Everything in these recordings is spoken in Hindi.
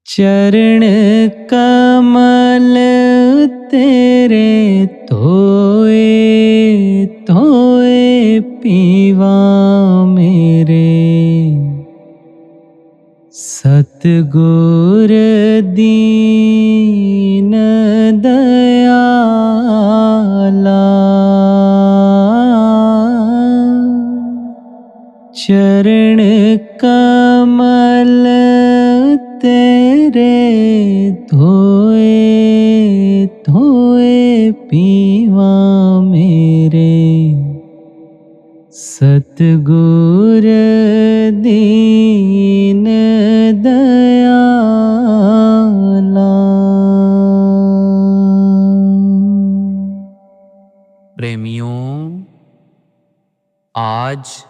चरण कमल तेरे धोए धोए पीवा मेरे। सतगुर दीन दयाला, चरण कमल तेरे धोए धोए पीवा मेरे। सतगुर दीन दयाला। प्रेमियों, आज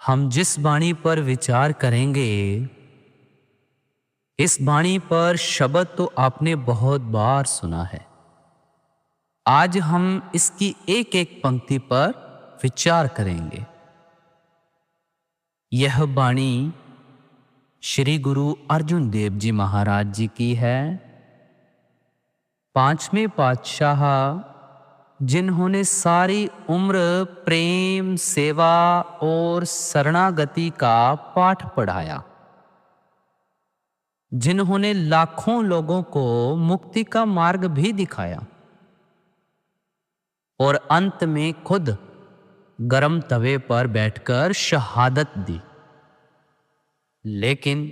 हम जिस वाणी पर विचार करेंगे, इस वाणी पर शब्द तो आपने बहुत बार सुना है। आज हम इसकी एक एक पंक्ति पर विचार करेंगे। यह वाणी श्री गुरु अर्जुन देव जी महाराज जी की है। पांचवें पातशाह, जिन्होंने सारी उम्र प्रेम, सेवा और शरणागति का पाठ पढ़ाया, जिन्होंने लाखों लोगों को मुक्ति का मार्ग भी दिखाया और अंत में खुद गरम तवे पर बैठकर शहादत दी, लेकिन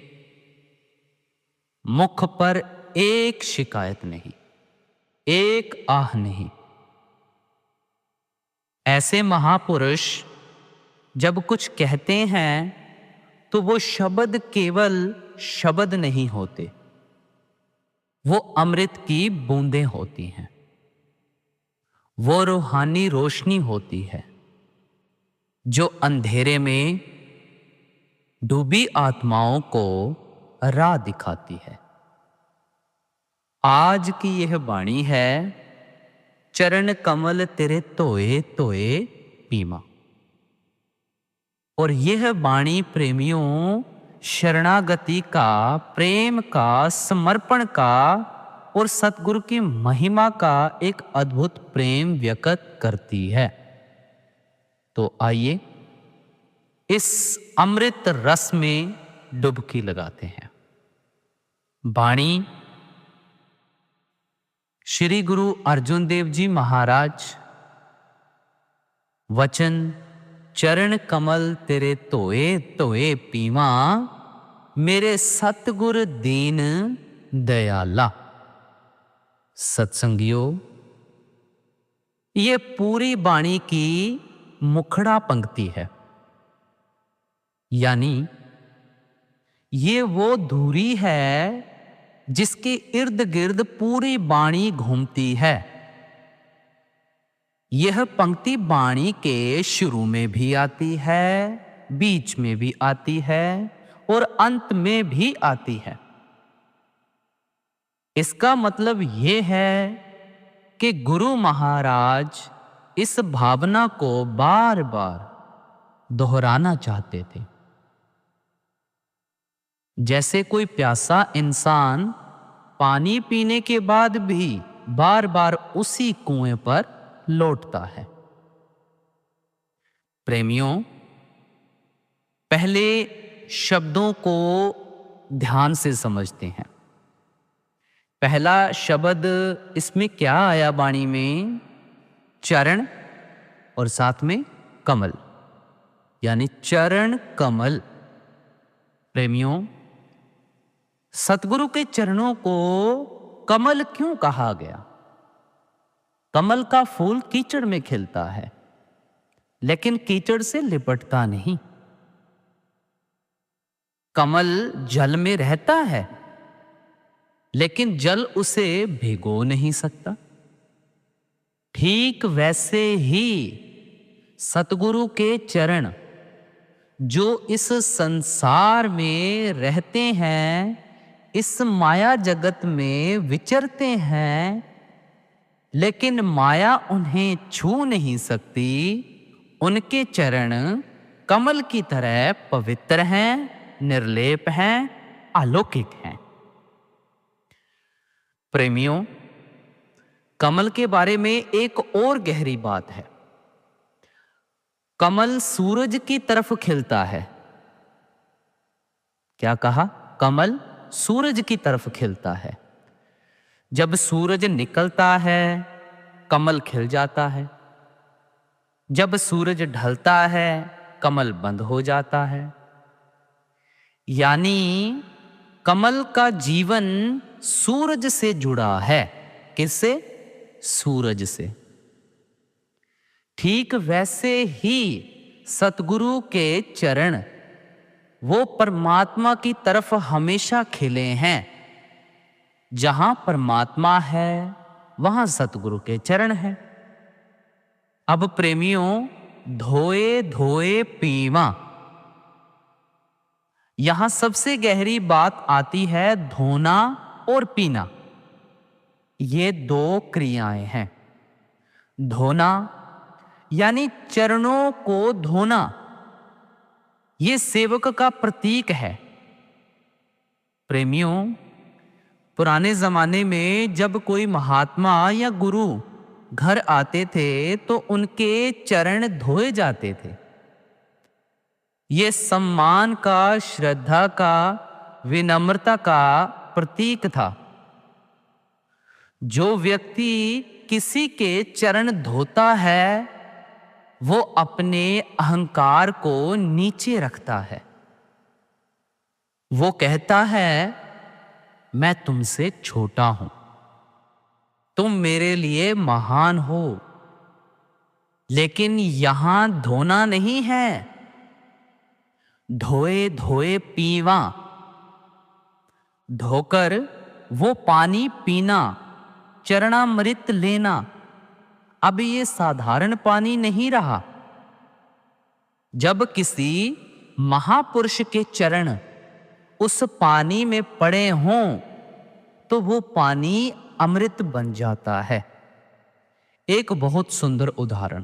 मुख पर एक शिकायत नहीं, एक आह नहीं। ऐसे महापुरुष जब कुछ कहते हैं तो वो शब्द केवल शब्द नहीं होते, वो अमृत की बूंदें होती हैं, वो रूहानी रोशनी होती है जो अंधेरे में डूबी आत्माओं को राह दिखाती है। आज की यह वाणी है, चरण कमल तेरे धोए धोए पीवा। और यह वाणी प्रेमियों शरणागति का, प्रेम का, समर्पण का और सतगुरु की महिमा का एक अद्भुत प्रेम व्यक्त करती है। तो आइए इस अमृत रस में डुबकी लगाते हैं। वाणी श्री गुरु अर्जुन देव जी महाराज, वचन चरण कमल तेरे धोए धोए पीवा मेरे सतगुर दीन दयाला। सत्संगियों, ये पूरी वाणी की मुखड़ा पंक्ति है, यानी ये वो धुरी है जिसके इर्द गिर्द पूरी वाणी घूमती है। यह पंक्ति वाणी के शुरू में भी आती है, बीच में भी आती है और अंत में भी आती है। इसका मतलब यह है कि गुरु महाराज इस भावना को बार बार दोहराना चाहते थे। जैसे कोई प्यासा इंसान पानी पीने के बाद भी बार बार उसी कुएं पर लौटता है। प्रेमियों, पहले शब्दों को ध्यान से समझते हैं। पहला शब्द इसमें क्या आया वाणी में? चरण और साथ में कमल, यानी चरण कमल। प्रेमियों, सतगुरु के चरणों को कमल क्यों कहा गया? कमल का फूल कीचड़ में खिलता है, लेकिन कीचड़ से लिपटता नहीं। कमल जल में रहता है, लेकिन जल उसे भिगो नहीं सकता। ठीक वैसे ही सतगुरु के चरण जो इस संसार में रहते हैं, इस माया जगत में विचरते हैं, लेकिन माया उन्हें छू नहीं सकती। उनके चरण कमल की तरह पवित्र हैं, निर्लेप हैं, अलौकिक हैं। प्रेमियों, कमल के बारे में एक और गहरी बात है। कमल सूरज की तरफ खिलता है। क्या कहा? कमल सूरज की तरफ खिलता है। जब सूरज निकलता है, कमल खिल जाता है। जब सूरज ढलता है, कमल बंद हो जाता है। यानी कमल का जीवन सूरज से जुड़ा है। किससे? सूरज से। ठीक वैसे ही सतगुरु के चरण वो परमात्मा की तरफ हमेशा खिले हैं। जहां परमात्मा है, वहां सतगुरु के चरण है। अब प्रेमियों, धोए धोए पीवा, यहां सबसे गहरी बात आती है। धोना और पीना, ये दो क्रियाएं हैं। धोना यानी चरणों को धोना, ये सेवक का प्रतीक है। प्रेमियों, पुराने जमाने में जब कोई महात्मा या गुरु घर आते थे तो उनके चरण धोए जाते थे। ये सम्मान का, श्रद्धा का, विनम्रता का प्रतीक था। जो व्यक्ति किसी के चरण धोता है, वो अपने अहंकार को नीचे रखता है। वो कहता है, मैं तुमसे छोटा हूं, तुम मेरे लिए महान हो। लेकिन यहां धोना नहीं है, धोए धोए पीवा। धोकर वो पानी पीना, चरणामृत लेना। अब ये साधारण पानी नहीं रहा। जब किसी महापुरुष के चरण उस पानी में पड़े हों तो वो पानी अमृत बन जाता है। एक बहुत सुंदर उदाहरण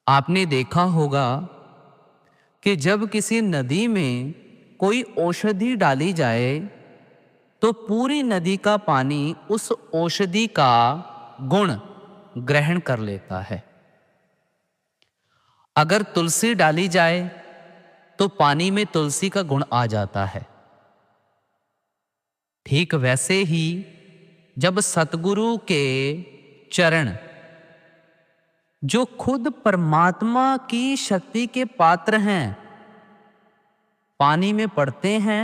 आपने देखा होगा कि जब किसी नदी में कोई औषधि डाली जाए तो पूरी नदी का पानी उस औषधि का गुण ग्रहण कर लेता है। अगर तुलसी डाली जाए तो पानी में तुलसी का गुण आ जाता है। ठीक वैसे ही जब सतगुरु के चरण, जो खुद परमात्मा की शक्ति के पात्र हैं, पानी में पड़ते हैं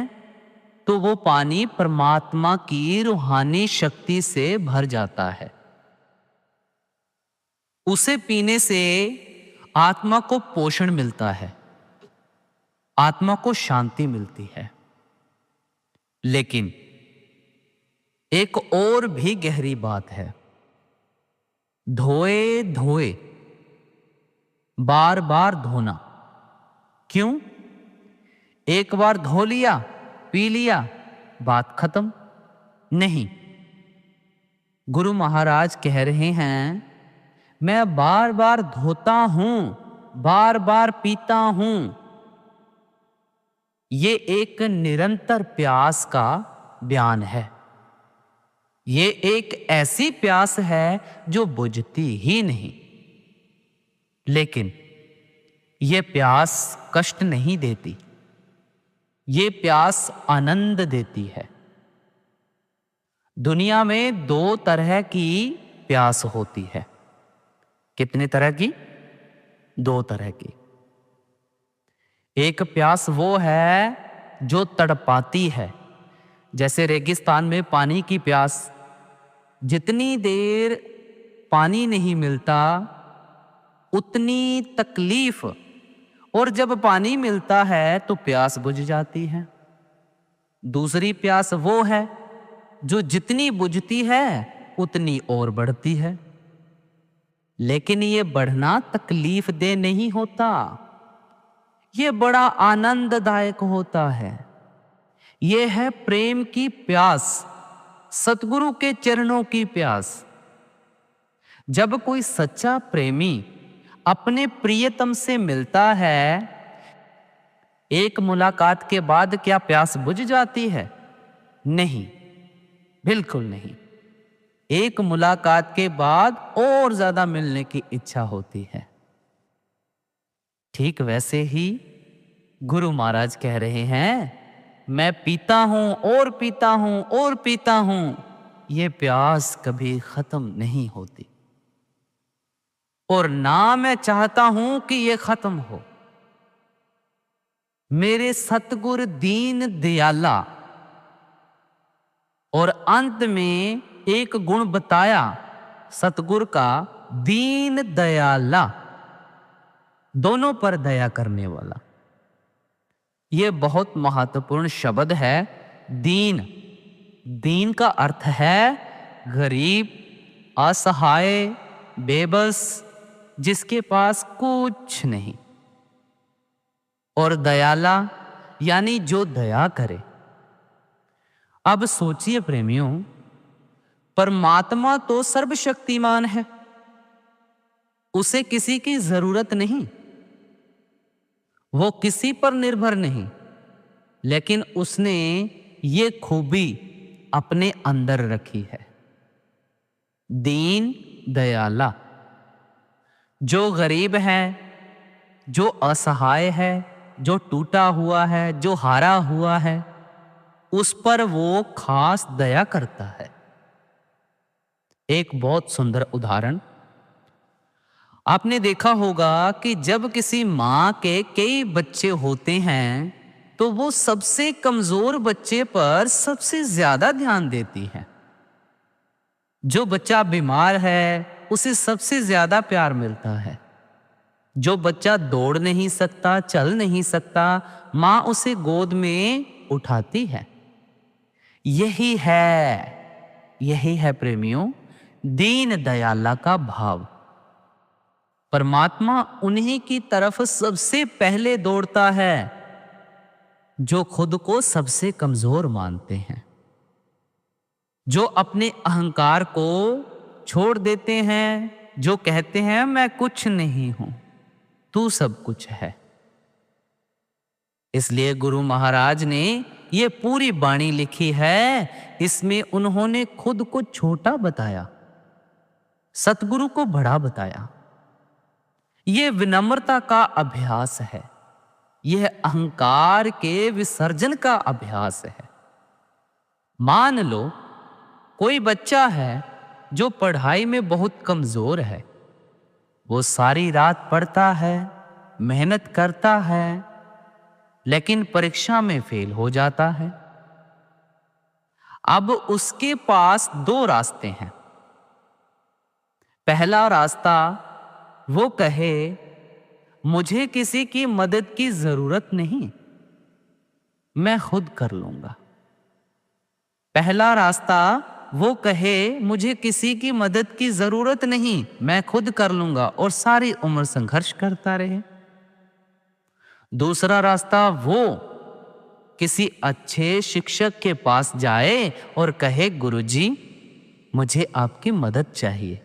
तो वो पानी परमात्मा की रूहानी शक्ति से भर जाता है। उसे पीने से आत्मा को पोषण मिलता है, आत्मा को शांति मिलती है। लेकिन एक और भी गहरी बात है। धोए धोए, बार बार धोना। क्यों? एक बार धो लिया, पी लिया, बात खत्म नहीं। गुरु महाराज कह रहे हैं, मैं बार बार धोता हूं, बार बार पीता हूं। ये एक निरंतर प्यास का बयान है। ये एक ऐसी प्यास है जो बुझती ही नहीं। लेकिन ये प्यास कष्ट नहीं देती, ये प्यास आनंद देती है। दुनिया में दो तरह की प्यास होती है। कितने तरह की? दो तरह की। एक प्यास वो है जो तड़पाती है, जैसे रेगिस्तान में पानी की प्यास। जितनी देर पानी नहीं मिलता उतनी तकलीफ, और जब पानी मिलता है तो प्यास बुझ जाती है। दूसरी प्यास वो है जो जितनी बुझती है उतनी और बढ़ती है। लेकिन ये बढ़ना तकलीफ दे नहीं होता, ये बड़ा आनंददायक होता है। ये है प्रेम की प्यास, सतगुरु के चरणों की प्यास। जब कोई सच्चा प्रेमी अपने प्रियतम से मिलता है एक मुलाकात के बाद क्या प्यास बुझ जाती है? नहीं, बिल्कुल नहीं। एक मुलाकात के बाद और ज्यादा मिलने की इच्छा होती है। ठीक वैसे ही गुरु महाराज कह रहे हैं, मैं पीता हूं और पीता हूं और पीता हूं, ये प्यास कभी खत्म नहीं होती और ना मैं चाहता हूं कि ये खत्म हो। मेरे सतगुरु दीन दयाला। और अंत में एक गुण बताया सतगुरु का, दीन दयाला, दोनों पर दया करने वाला। यह बहुत महत्वपूर्ण शब्द है। दीन, दीन का अर्थ है गरीब, असहाय, बेबस, जिसके पास कुछ नहीं। और दयाला यानी जो दया करे। अब सोचिए प्रेमियों, परमात्मा तो सर्वशक्तिमान है, उसे किसी की जरूरत नहीं, वो किसी पर निर्भर नहीं, लेकिन उसने ये खूबी अपने अंदर रखी है, दीन दयाला। जो गरीब है, जो असहाय है, जो टूटा हुआ है, जो हारा हुआ है, उस पर वो खास दया करता है। एक बहुत सुंदर उदाहरण, आपने देखा होगा कि जब किसी मां के कई बच्चे होते हैं तो वो सबसे कमजोर बच्चे पर सबसे ज्यादा ध्यान देती है। जो बच्चा बीमार है उसे सबसे ज्यादा प्यार मिलता है। जो बच्चा दौड़ नहीं सकता, चल नहीं सकता, मां उसे गोद में उठाती है। यही है प्रेमियों, दीन दयाला का भाव। परमात्मा उन्हीं की तरफ सबसे पहले दौड़ता है जो खुद को सबसे कमजोर मानते हैं, जो अपने अहंकार को छोड़ देते हैं, जो कहते हैं मैं कुछ नहीं हूं, तू सब कुछ है। इसलिए गुरु महाराज ने ये पूरी बाणी लिखी है। इसमें उन्होंने खुद को छोटा बताया, सतगुरु को बड़ा बताया। यह विनम्रता का अभ्यास है, यह अहंकार के विसर्जन का अभ्यास है। मान लो कोई बच्चा है जो पढ़ाई में बहुत कमजोर है, वो सारी रात पढ़ता है, मेहनत करता है, लेकिन परीक्षा में फेल हो जाता है। अब उसके पास दो रास्ते हैं। पहला रास्ता, वो कहे मुझे किसी की मदद की जरूरत नहीं, मैं खुद कर लूंगा। पहला रास्ता, वो कहे मुझे किसी की मदद की जरूरत नहीं, मैं खुद कर लूंगा, और सारी उम्र संघर्ष करता रहे। दूसरा रास्ता, वो किसी अच्छे शिक्षक के पास जाए और कहे गुरुजी मुझे आपकी मदद चाहिए,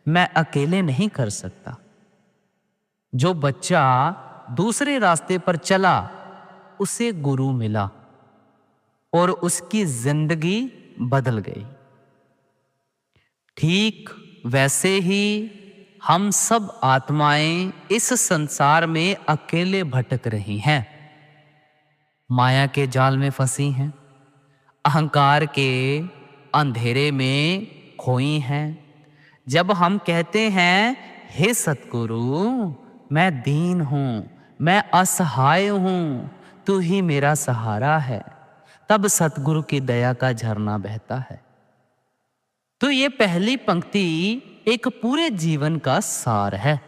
मैं अकेले नहीं कर सकता। जो बच्चा दूसरे रास्ते पर चला उसे गुरु मिला और उसकी जिंदगी बदल गई। ठीक वैसे ही हम सब आत्माएं इस संसार में अकेले भटक रही हैं, माया के जाल में फंसी हैं, अहंकार के अंधेरे में खोई हैं। जब हम कहते हैं हे सतगुरु मैं दीन हूं, मैं असहाय हूं, तू ही मेरा सहारा है, तब सतगुरु की दया का झरना बहता है। तो ये पहली पंक्ति एक पूरे जीवन का सार है।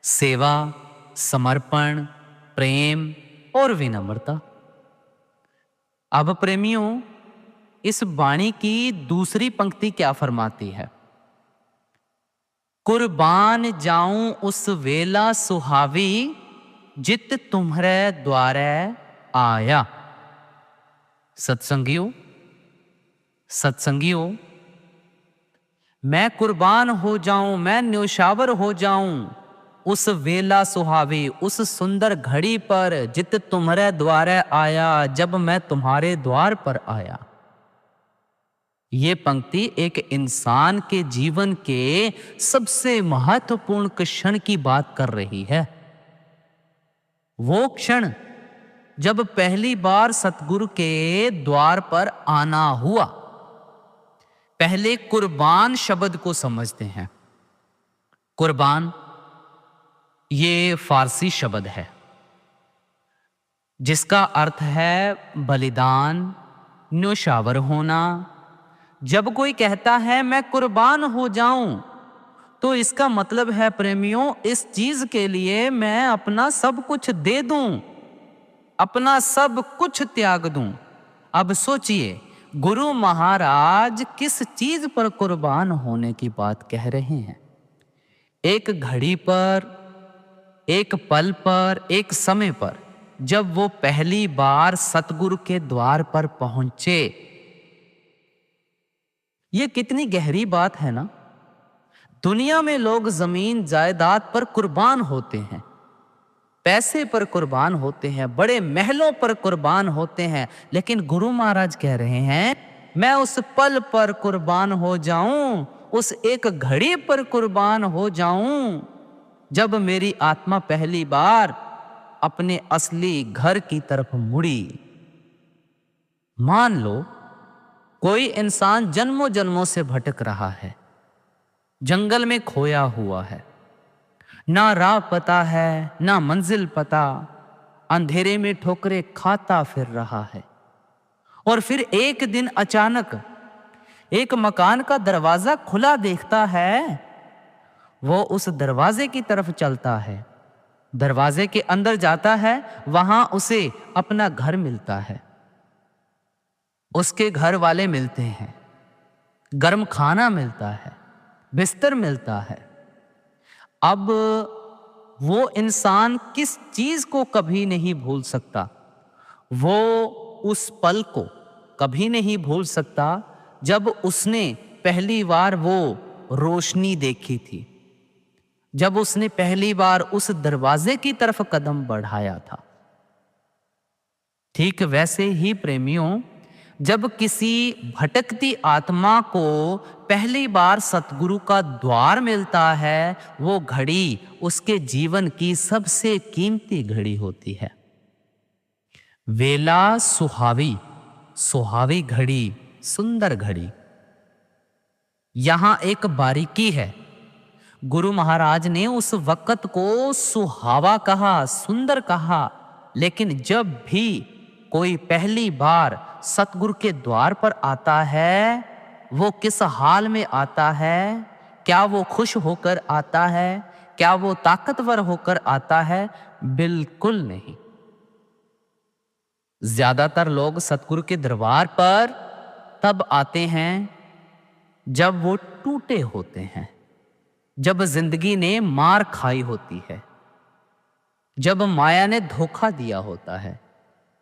सेवा, समर्पण, प्रेम और विनम्रता। अब प्रेमियों, इस वाणी की दूसरी पंक्ति क्या फरमाती है? कुर्बान जाऊं उस वेला सुहावी, जित तुम्हरे द्वारे आया। सत्संगियों, मैं कुर्बान हो जाऊं, मैं न्योछावर हो जाऊं उस वेला सुहावी, उस सुंदर घड़ी पर जित तुम्हारे द्वारे आया, जब मैं तुम्हारे द्वार पर आया। ये पंक्ति एक इंसान के जीवन के सबसे महत्वपूर्ण क्षण की बात कर रही है। वो क्षण जब पहली बार सतगुरु के द्वार पर आना हुआ। पहले कुर्बान शब्द को समझते हैं। कुर्बान ये फारसी शब्द है जिसका अर्थ है बलिदान, न्योछावर होना। जब कोई कहता है मैं कुर्बान हो जाऊं, तो इसका मतलब है प्रेमियों, इस चीज के लिए मैं अपना सब कुछ दे दूं, अपना सब कुछ त्याग दूं। अब सोचिए, गुरु महाराज किस चीज पर कुर्बान होने की बात कह रहे हैं? एक घड़ी पर, एक पल पर, एक समय पर, जब वो पहली बार सतगुरु के द्वार पर पहुंचे। ये कितनी गहरी बात है ना। दुनिया में लोग जमीन जायदाद पर कुर्बान होते हैं, पैसे पर कुर्बान होते हैं, बड़े महलों पर कुर्बान होते हैं, लेकिन गुरु महाराज कह रहे हैं मैं उस पल पर कुर्बान हो जाऊं, उस एक घड़ी पर कुर्बान हो जाऊं जब मेरी आत्मा पहली बार अपने असली घर की तरफ मुड़ी। मान लो कोई इंसान जन्मों जन्मों से भटक रहा है, जंगल में खोया हुआ है, ना राह पता है, ना मंजिल पता, अंधेरे में ठोकरे खाता फिर रहा है। और फिर एक दिन अचानक एक मकान का दरवाजा खुला देखता है। वो उस दरवाजे की तरफ चलता है, दरवाजे के अंदर जाता है, वहां उसे अपना घर मिलता है, उसके घर वाले मिलते हैं, गर्म खाना मिलता है, बिस्तर मिलता है। अब वो इंसान किस चीज को कभी नहीं भूल सकता? वो उस पल को कभी नहीं भूल सकता जब उसने पहली बार वो रोशनी देखी थी, जब उसने पहली बार उस दरवाजे की तरफ कदम बढ़ाया था। ठीक वैसे ही प्रेमियों, जब किसी भटकती आत्मा को पहली बार सतगुरु का द्वार मिलता है, वो घड़ी उसके जीवन की सबसे कीमती घड़ी होती है। वेला सुहावी, सुहावी घड़ी, सुंदर घड़ी। यहां एक बारीकी है। गुरु महाराज ने उस वक्त को सुहावा कहा, सुंदर कहा, लेकिन जब भी कोई पहली बार सतगुरु के द्वार पर आता है, वो किस हाल में आता है? क्या वो खुश होकर आता है? क्या वो ताकतवर होकर आता है? बिल्कुल नहीं। ज्यादातर लोग सतगुरु के दरबार पर तब आते हैं जब वो टूटे होते हैं, जब जिंदगी ने मार खाई होती है, जब माया ने धोखा दिया होता है,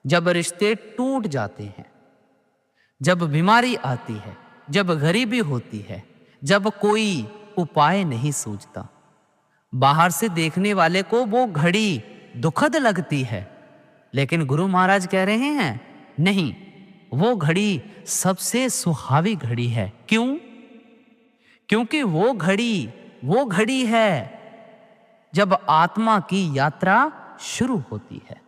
जब रिश्ते टूट जाते हैं, जब बीमारी आती है, जब गरीबी होती है, जब कोई उपाय नहीं सूझता। बाहर से देखने वाले को वो घड़ी दुखद लगती है, लेकिन गुरु महाराज कह रहे हैं नहीं, वो घड़ी सबसे सुहावी घड़ी है। क्यों? क्योंकि वो घड़ी है जब आत्मा की यात्रा शुरू होती है।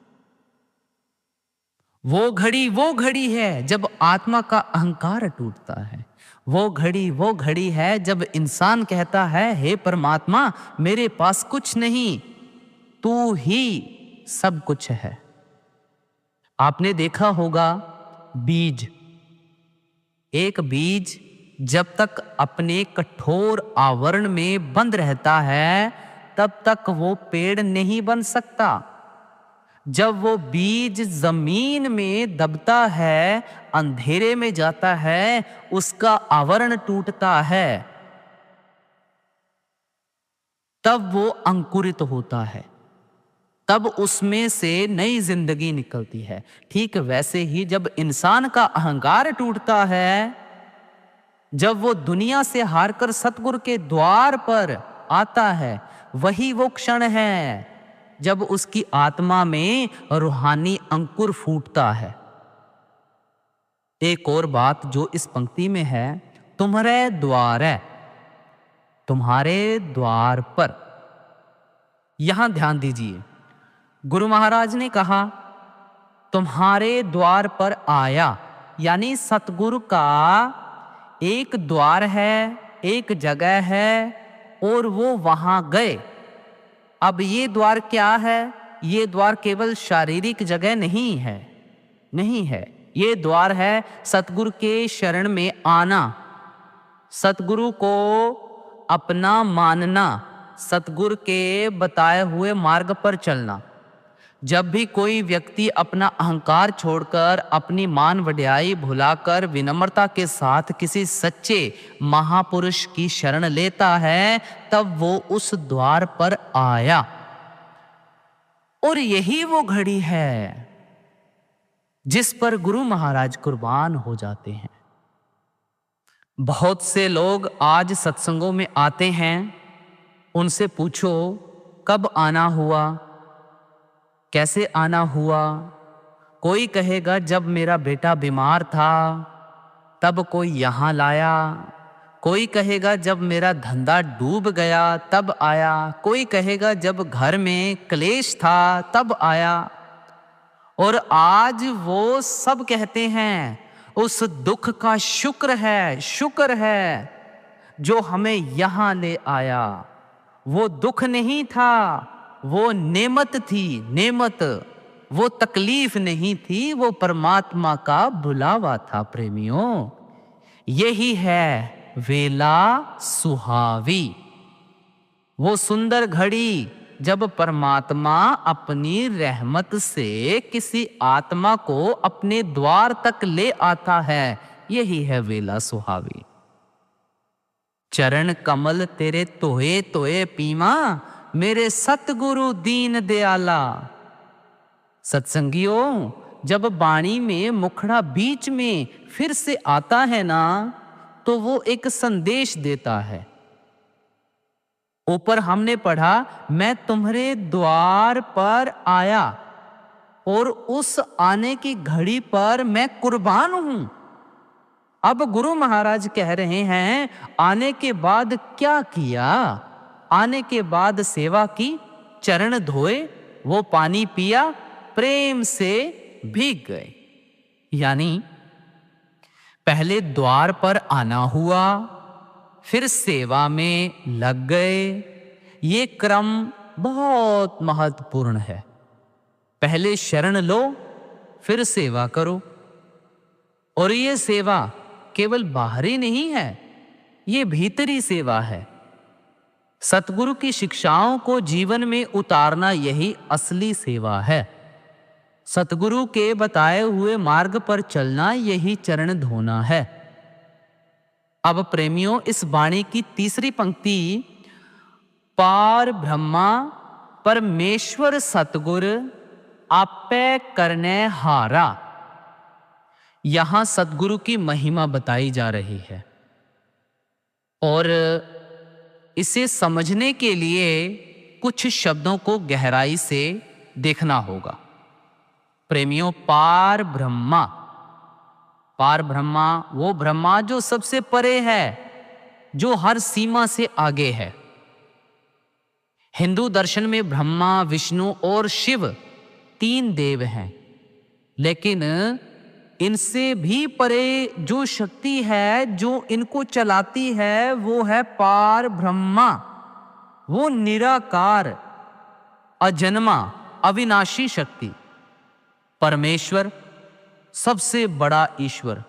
वो घड़ी है जब आत्मा का अहंकार टूटता है। वो घड़ी है जब इंसान कहता है हे परमात्मा, मेरे पास कुछ नहीं, तू ही सब कुछ है। आपने देखा होगा बीज, एक बीज जब तक अपने कठोर आवरण में बंद रहता है, तब तक वो पेड़ नहीं बन सकता। जब वो बीज जमीन में दबता है, अंधेरे में जाता है, उसका आवरण टूटता है, तब वो अंकुरित होता है, तब उसमें से नई जिंदगी निकलती है। ठीक वैसे ही जब इंसान का अहंकार टूटता है, जब वो दुनिया से हारकर सतगुरु के द्वार पर आता है, वही वो क्षण है जब उसकी आत्मा में रूहानी अंकुर फूटता है। एक और बात जो इस पंक्ति में है, तुम्हारे द्वार है, तुम्हारे द्वार पर। यहां ध्यान दीजिए, गुरु महाराज ने कहा तुम्हारे द्वार पर आया, यानी सतगुरु का एक द्वार है, एक जगह है और वो वहां गए। अब ये द्वार क्या है? ये द्वार केवल शारीरिक जगह नहीं है, नहीं है। ये द्वार है सतगुरु के शरण में आना, सतगुरु को अपना मानना, सतगुरु के बताए हुए मार्ग पर चलना। जब भी कोई व्यक्ति अपना अहंकार छोड़कर, अपनी मान वड्याई भुलाकर विनम्रता के साथ किसी सच्चे महापुरुष की शरण लेता है, तब वो उस द्वार पर आया। और यही वो घड़ी है जिस पर गुरु महाराज कुर्बान हो जाते हैं। बहुत से लोग आज सत्संगों में आते हैं, उनसे पूछो कब आना हुआ, कैसे आना हुआ। कोई कहेगा जब मेरा बेटा बीमार था तब कोई यहाँ लाया, कोई कहेगा जब मेरा धंधा डूब गया तब आया, कोई कहेगा जब घर में क्लेश था तब आया। और आज वो सब कहते हैं उस दुख का शुक्र है जो हमें यहाँ ले आया। वो दुख नहीं था, वो नेमत थी, नेमत। वो तकलीफ नहीं थी, वो परमात्मा का बुलावा था। प्रेमियों, यही है वेला सुहावी, वो सुंदर घड़ी जब परमात्मा अपनी रहमत से किसी आत्मा को अपने द्वार तक ले आता है। यही है वेला सुहावी। चरण कमल तेरे तोए तोए पीमा, मेरे सतगुरु दीन दयाला। सत्संगियों, जब वाणी में मुखड़ा बीच में फिर से आता है ना, तो वो एक संदेश देता है। ऊपर हमने पढ़ा, मैं तुम्हारे द्वार पर आया, और उस आने की घड़ी पर मैं कुर्बान हूं। अब गुरु महाराज कह रहे हैं, आने के बाद क्या किया? आने के बाद सेवा की, चरण धोए, वो पानी पिया, प्रेम से भीग गए। यानी पहले द्वार पर आना हुआ, फिर सेवा में लग गए। ये क्रम बहुत महत्वपूर्ण है। पहले शरण लो, फिर सेवा करो। और ये सेवा केवल बाहरी नहीं है, ये भीतरी सेवा है। सतगुरु की शिक्षाओं को जीवन में उतारना यही असली सेवा है। सतगुरु के बताए हुए मार्ग पर चलना यही चरण धोना है। अब प्रेमियों, इस वाणी की तीसरी पंक्ति, पार ब्रह्मा परमेश्वर सतगुर आपे करने हारा, यहां सतगुरु की महिमा बताई जा रही है। और इसे समझने के लिए कुछ शब्दों को गहराई से देखना होगा। प्रेमियों, पार ब्रह्मा, पार ब्रह्मा वो ब्रह्मा जो सबसे परे है, जो हर सीमा से आगे है। हिंदू दर्शन में ब्रह्मा, विष्णु और शिव 3 देव हैं, लेकिन इनसे भी परे जो शक्ति है, जो इनको चलाती है, वो है पार ब्रह्मा। वो निराकार, अजन्मा, अविनाशी शक्ति, परमेश्वर, सबसे बड़ा ईश्वर।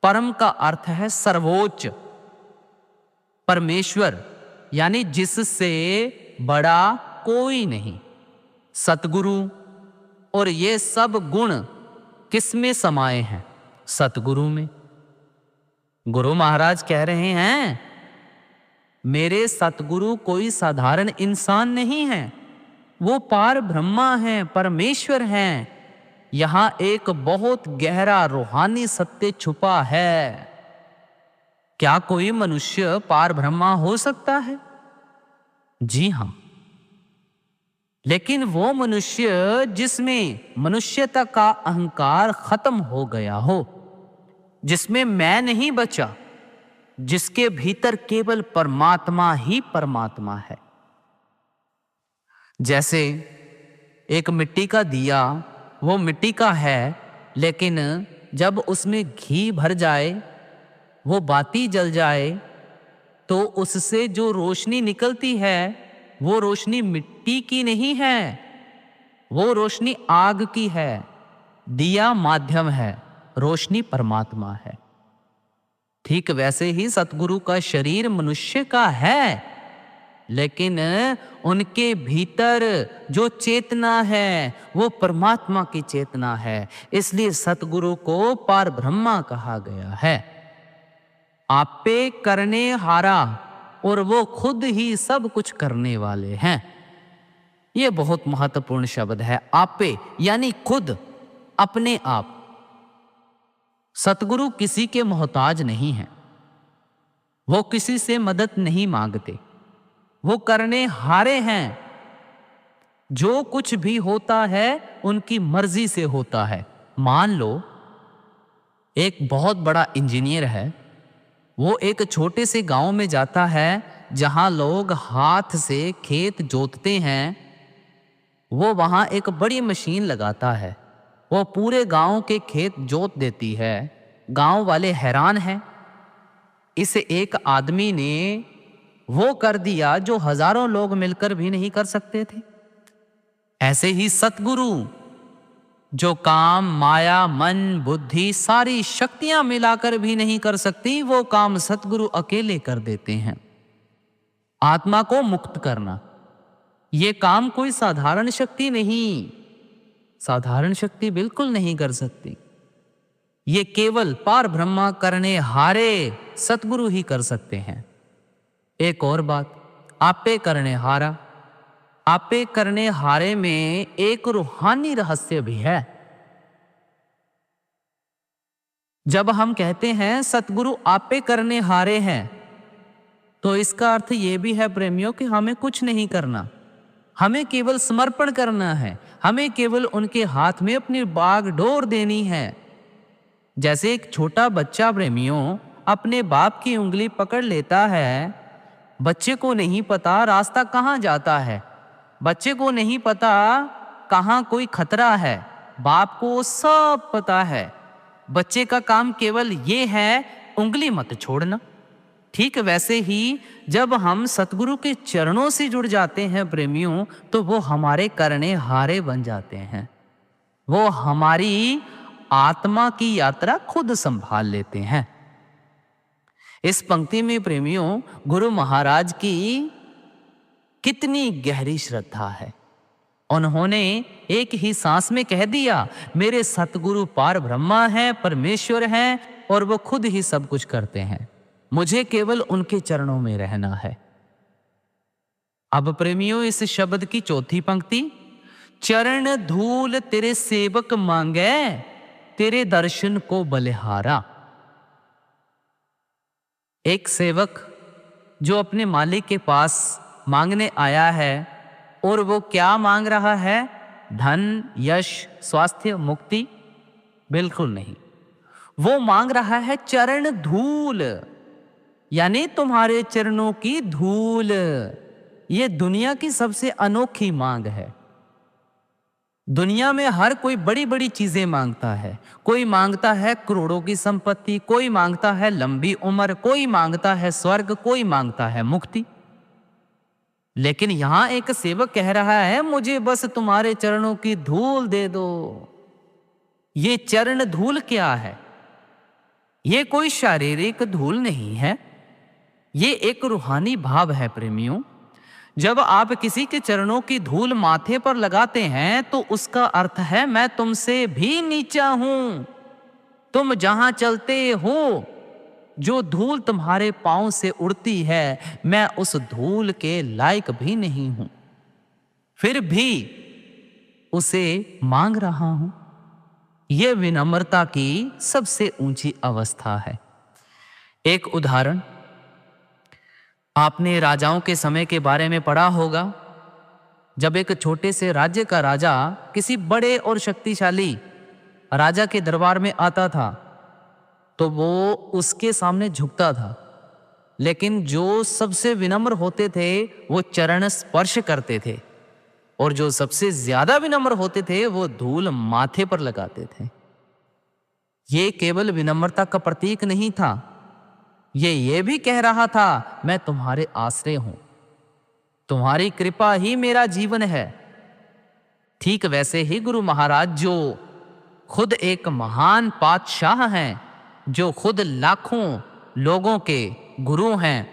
परम का अर्थ है सर्वोच्च। परमेश्वर यानी जिससे बड़ा कोई नहीं। सतगुरु, और ये सब गुण किस में समाये हैं? सतगुरु में। गुरु महाराज कह रहे हैं, मेरे सतगुरु कोई साधारण इंसान नहीं है, वो पार ब्रह्मा हैं, परमेश्वर हैं। यहां एक बहुत गहरा रूहानी सत्य छुपा है। क्या कोई मनुष्य पार ब्रह्मा हो सकता है? जी हाँ, लेकिन वो मनुष्य जिसमें मनुष्यता का अहंकार खत्म हो गया हो, जिसमें मैं नहीं बचा, जिसके भीतर केवल परमात्मा ही परमात्मा है। जैसे एक मिट्टी का दिया, वो मिट्टी का है, लेकिन जब उसमें घी भर जाए, वो बाती जल जाए, तो उससे जो रोशनी निकलती है, वो रोशनी मिट्टी की नहीं है, वो रोशनी आग की है। दिया माध्यम है, रोशनी परमात्मा है। ठीक वैसे ही सतगुरु का शरीर मनुष्य का है, लेकिन उनके भीतर जो चेतना है वो परमात्मा की चेतना है। इसलिए सतगुरु को पार ब्रह्मा कहा गया है। आपे करने हारा, और वो खुद ही सब कुछ करने वाले हैं। ये बहुत महत्वपूर्ण शब्द है। आपे यानी खुद, अपने आप। सतगुरु किसी के मोहताज नहीं है, वो किसी से मदद नहीं मांगते, वो करने हारे हैं। जो कुछ भी होता है उनकी मर्जी से होता है। मान लो एक बहुत बड़ा इंजीनियर है, वो एक छोटे से गांव में जाता है जहां लोग हाथ से खेत जोतते हैं। वो वहां एक बड़ी मशीन लगाता है, वो पूरे गांव के खेत जोत देती है। गांव वाले हैरान हैं। इस एक आदमी ने वो कर दिया जो हजारों लोग मिलकर भी नहीं कर सकते थे। ऐसे ही सतगुरु जो काम माया मन बुद्धि सारी शक्तियां मिलाकर भी नहीं कर सकती, वो काम सतगुरु अकेले कर देते हैं। आत्मा को मुक्त करना, ये काम कोई साधारण शक्ति नहीं, साधारण शक्ति बिल्कुल नहीं कर सकती। ये केवल पार ब्रह्मा करने हारे सतगुरु ही कर सकते हैं। एक और बात, आपे करने हारा। आपे करने हारे में एक रूहानी रहस्य भी है। जब हम कहते हैं सतगुरु आपे करने हारे हैं, तो इसका अर्थ यह भी है प्रेमियों कि हमें कुछ नहीं करना, हमें केवल समर्पण करना है। हमें केवल उनके हाथ में अपनी बागडोर देनी है। जैसे एक छोटा बच्चा प्रेमियों अपने बाप की उंगली पकड़ लेता है। बच्चे को नहीं पता रास्ता कहाँ जाता है, बच्चे को नहीं पता कहाँ कोई खतरा है, बाप को सब पता है। बच्चे का काम केवल ये है, उंगली मत छोड़ना। ठीक वैसे ही जब हम सतगुरु के चरणों से जुड़ जाते हैं प्रेमियों, तो वो हमारे करने हारे बन जाते हैं। वो हमारी आत्मा की यात्रा खुद संभाल लेते हैं। इस पंक्ति में प्रेमियों गुरु महाराज की कितनी गहरी श्रद्धा है। उन्होंने एक ही सांस में कह दिया, मेरे सतगुरु पार ब्रह्मा है, परमेश्वर है, और वो खुद ही सब कुछ करते हैं, मुझे केवल उनके चरणों में रहना है। अब प्रेमियों इस शब्द की चौथी पंक्ति, चरण धूल तेरे सेवक मांगे, तेरे दर्शन को बलिहारा। एक सेवक जो अपने मालिक के पास मांगने आया है, और वो क्या मांग रहा है? धन, यश, स्वास्थ्य, मुक्ति? बिल्कुल नहीं। वो मांग रहा है चरण धूल, यानी तुम्हारे चरणों की धूल। ये दुनिया की सबसे अनोखी मांग है। दुनिया में हर कोई बड़ी बड़ी चीजें मांगता है। कोई मांगता है करोड़ों की संपत्ति, कोई मांगता है लंबी उम्र, कोई मांगता है स्वर्ग, कोई मांगता है मुक्ति। लेकिन यहां एक सेवक कह रहा है, मुझे बस तुम्हारे चरणों की धूल दे दो। ये चरण धूल क्या है? ये कोई शारीरिक धूल नहीं है, ये एक रूहानी भाव है प्रेमियों। जब आप किसी के चरणों की धूल माथे पर लगाते हैं, तो उसका अर्थ है मैं तुमसे भी नीचा हूं। तुम जहां चलते हो, जो धूल तुम्हारे पांव से उड़ती है, मैं उस धूल के लायक भी नहीं हूं, फिर भी उसे मांग रहा हूं। यह विनम्रता की सबसे ऊंची अवस्था है। एक उदाहरण, आपने राजाओं के समय के बारे में पढ़ा होगा, जब एक छोटे से राज्य का राजा किसी बड़े और शक्तिशाली राजा के दरबार में आता था तो वो उसके सामने झुकता था, लेकिन जो सबसे विनम्र होते थे वो चरण स्पर्श करते थे, और जो सबसे ज्यादा विनम्र होते थे वो धूल माथे पर लगाते थे। ये केवल विनम्रता का प्रतीक नहीं था, ये भी कह रहा था, मैं तुम्हारे आश्रय हूं, तुम्हारी कृपा ही मेरा जीवन है। ठीक वैसे ही गुरु महाराज, जो खुद एक महान पातशाह हैं, जो खुद लाखों लोगों के गुरु हैं,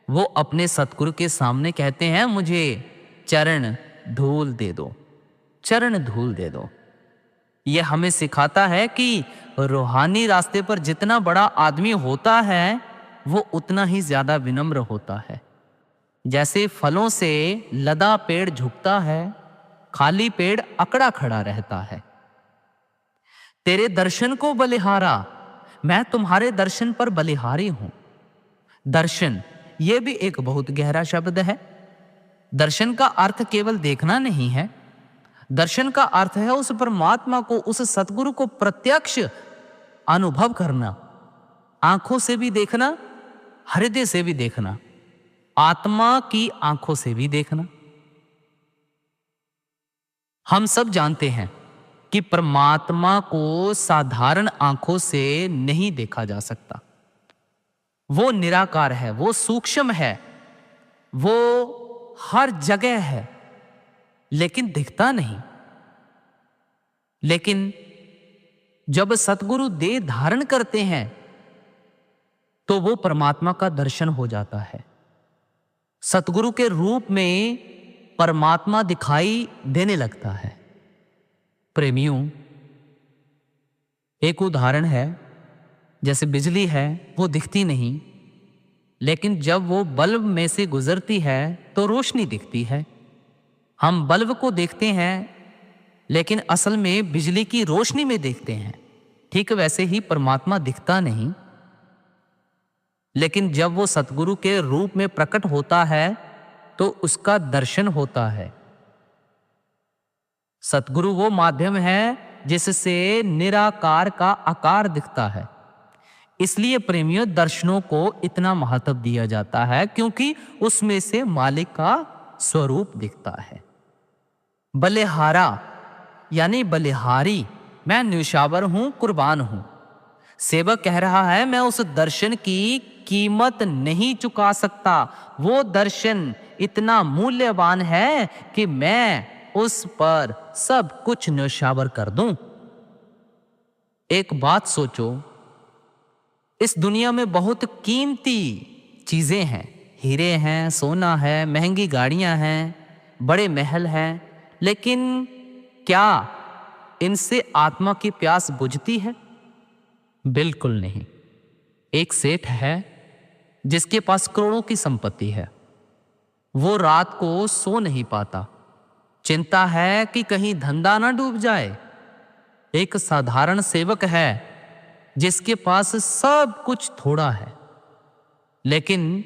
वो अपने सतगुरु के सामने कहते हैं, मुझे चरण धूल दे दो, चरण धूल दे दो। यह हमें सिखाता है कि रूहानी रास्ते पर जितना बड़ा आदमी होता है वो उतना ही ज्यादा विनम्र होता है। जैसे फलों से लदा पेड़ झुकता है, खाली पेड़ अकड़ा खड़ा रहता है। तेरे दर्शन को बलिहारा, मैं तुम्हारे दर्शन पर बलिहारी हूं। दर्शन, यह भी एक बहुत गहरा शब्द है। दर्शन का अर्थ केवल देखना नहीं है, दर्शन का अर्थ है उस परमात्मा को, उस सतगुरु को प्रत्यक्ष अनुभव करना, आंखों से भी देखना, हृदय से भी देखना, आत्मा की आंखों से भी देखना। हम सब जानते हैं कि परमात्मा को साधारण आंखों से नहीं देखा जा सकता। वो निराकार है, वो सूक्ष्म है, वो हर जगह है, लेकिन दिखता नहीं। लेकिन जब सतगुरु देह धारण करते हैं तो वो परमात्मा का दर्शन हो जाता है। सतगुरु के रूप में परमात्मा दिखाई देने लगता है। प्रेमियों, एक उदाहरण है, जैसे बिजली है, वो दिखती नहीं, लेकिन जब वो बल्ब में से गुजरती है तो रोशनी दिखती है। हम बल्ब को देखते हैं, लेकिन असल में बिजली की रोशनी में देखते हैं। ठीक वैसे ही परमात्मा दिखता नहीं, लेकिन जब वो सतगुरु के रूप में प्रकट होता है तो उसका दर्शन होता है। सतगुरु वो माध्यम है जिससे निराकार का आकार दिखता है। इसलिए प्रेमियों, दर्शनों को इतना महत्व दिया जाता है क्योंकि उसमें से मालिक का स्वरूप दिखता है। बलिहारा यानी बलिहारी, मैं न्यौछावर हूं, कुर्बान हूं। सेवक कह रहा है, मैं उस दर्शन की कीमत नहीं चुका सकता। वो दर्शन इतना मूल्यवान है कि मैं उस पर सब कुछ न्यौछावर कर दूं। एक बात सोचो, इस दुनिया में बहुत कीमती चीजें हैं, हीरे हैं, सोना है, महंगी गाड़ियां हैं, बड़े महल हैं, लेकिन क्या इनसे आत्मा की प्यास बुझती है? बिल्कुल नहीं। एक सेठ है जिसके पास करोड़ों की संपत्ति है, वो रात को सो नहीं पाता, चिंता है कि कहीं धंधा ना डूब जाए। एक साधारण सेवक है जिसके पास सब कुछ थोड़ा है, लेकिन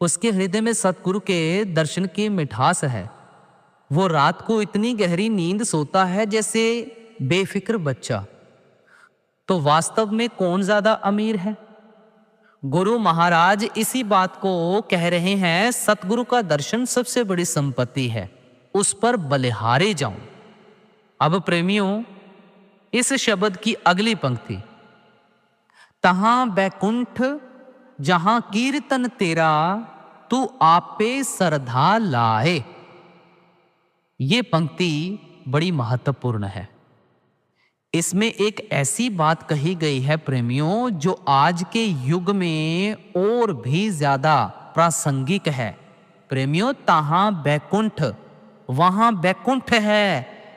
उसके हृदय में सतगुरु के दर्शन की मिठास है। वो रात को इतनी गहरी नींद सोता है जैसे बेफिक्र बच्चा। तो वास्तव में कौन ज्यादा अमीर है? गुरु महाराज इसी बात को कह रहे हैं, सतगुरु का दर्शन सबसे बड़ी संपत्ति है, उस पर बलिहारे जाऊं। अब प्रेमियों, इस शब्द की अगली पंक्ति, तहां बैकुंठ जहां कीर्तन तेरा, तू आपे श्रद्धा लाए। ये पंक्ति बड़ी महत्वपूर्ण है। इसमें एक ऐसी बात कही गई है प्रेमियों, जो आज के युग में और भी ज्यादा प्रासंगिक है। प्रेमियों, तहां बैकुंठ, वहां बैकुंठ है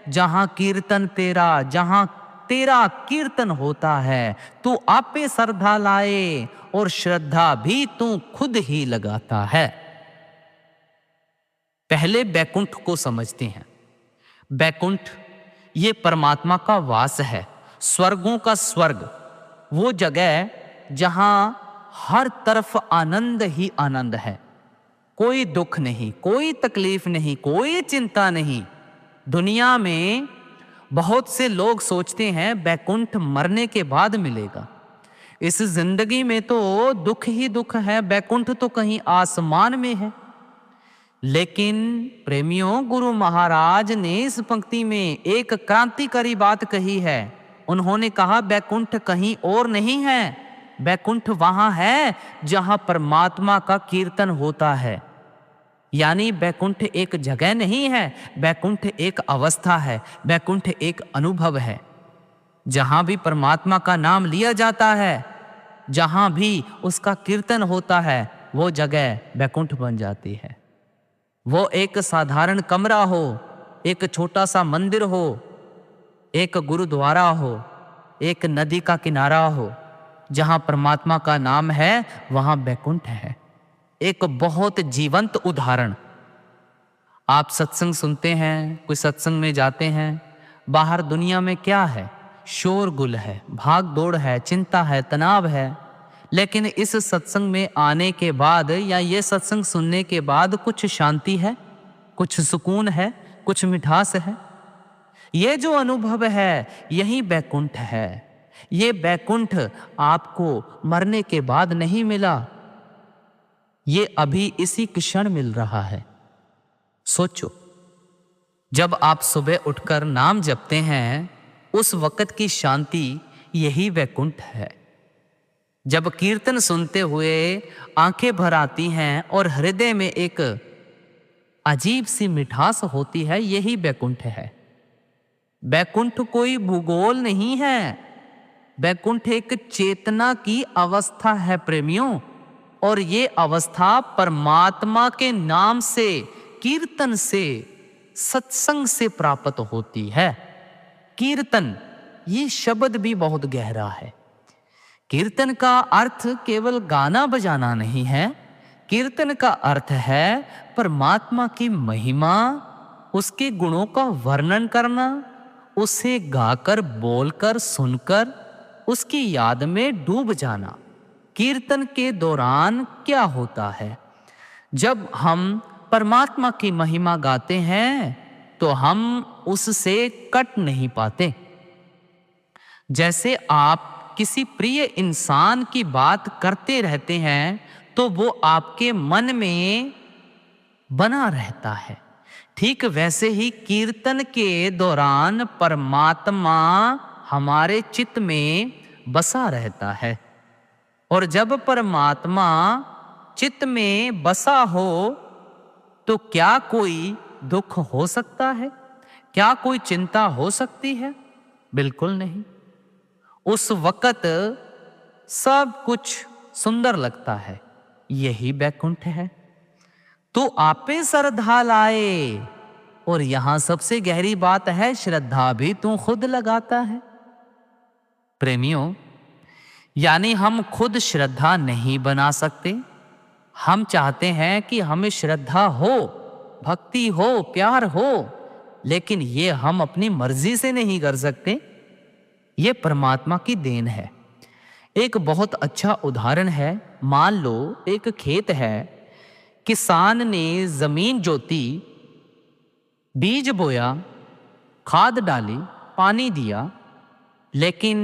जहां कीर्तन तेरा, जहां तेरा कीर्तन होता है, तू आपे श्रद्धा लाए, और श्रद्धा भी तू खुद ही लगाता है। पहले बैकुंठ को समझते हैं। बैकुंठ ये परमात्मा का वास है, स्वर्गों का स्वर्ग, वो जगह जहां हर तरफ आनंद ही आनंद है। कोई दुख नहीं, कोई तकलीफ नहीं, कोई चिंता नहीं। दुनिया में बहुत से लोग सोचते हैं बैकुंठ मरने के बाद मिलेगा। इस जिंदगी में तो दुख ही दुख है, बैकुंठ तो कहीं आसमान में है। लेकिन प्रेमियों, गुरु महाराज ने इस पंक्ति में एक क्रांतिकारी बात कही है। उन्होंने कहा बैकुंठ कहीं और नहीं है, बैकुंठ वहां है जहां परमात्मा का कीर्तन होता है। यानी बैकुंठ एक जगह नहीं है, बैकुंठ एक अवस्था है, बैकुंठ एक अनुभव है। जहां भी परमात्मा का नाम लिया जाता है, जहां भी उसका कीर्तन होता है, वो जगह बैकुंठ बन जाती है। वो एक साधारण कमरा हो, एक छोटा सा मंदिर हो, एक गुरुद्वारा हो, एक नदी का किनारा हो, जहां परमात्मा का नाम है वहां बैकुंठ है। एक बहुत जीवंत उदाहरण, आप सत्संग सुनते हैं, कोई सत्संग में जाते हैं, बाहर दुनिया में क्या है? शोरगुल है, भाग दौड़ है, चिंता है, तनाव है। लेकिन इस सत्संग में आने के बाद या ये सत्संग सुनने के बाद कुछ शांति है, कुछ सुकून है, कुछ मिठास है। ये जो अनुभव है यही बैकुंठ है। ये बैकुंठ आपको मरने के बाद नहीं मिला, ये अभी इसी क्षण मिल रहा है। सोचो, जब आप सुबह उठकर नाम जपते हैं, उस वक्त की शांति यही वैकुंठ है। जब कीर्तन सुनते हुए आंखें भर आती हैं और हृदय में एक अजीब सी मिठास होती है, यही बैकुंठ है। बैकुंठ कोई भूगोल नहीं है, बैकुंठ एक चेतना की अवस्था है प्रेमियों। और ये अवस्था परमात्मा के नाम से, कीर्तन से, सत्संग से प्राप्त होती है। कीर्तन, ये शब्द भी बहुत गहरा है। कीर्तन का अर्थ केवल गाना बजाना नहीं है। कीर्तन का अर्थ है परमात्मा की महिमा, उसके गुणों का वर्णन करना, उसे गाकर, बोलकर, सुनकर उसकी याद में डूब जाना। कीर्तन के दौरान क्या होता है? जब हम परमात्मा की महिमा गाते हैं तो हम उससे कट नहीं पाते। जैसे आप किसी प्रिय इंसान की बात करते रहते हैं तो वो आपके मन में बना रहता है। ठीक वैसे ही कीर्तन के दौरान परमात्मा हमारे चित्त में बसा रहता है। और जब परमात्मा चित्त में बसा हो तो क्या कोई दुख हो सकता है? क्या कोई चिंता हो सकती है? बिल्कुल नहीं। उस वक्त सब कुछ सुंदर लगता है, यही बैकुंठ है। तो आपे श्रद्धा लाए, और यहां सबसे गहरी बात है, श्रद्धा भी तू खुद लगाता है। प्रेमियों, यानी हम खुद श्रद्धा नहीं बना सकते। हम चाहते हैं कि हमें श्रद्धा हो, भक्ति हो, प्यार हो, लेकिन ये हम अपनी मर्जी से नहीं कर सकते। ये परमात्मा की देन है। एक बहुत अच्छा उदाहरण है। मान लो एक खेत है, किसान ने जमीन जोती, बीज बोया, खाद डाली, पानी दिया, लेकिन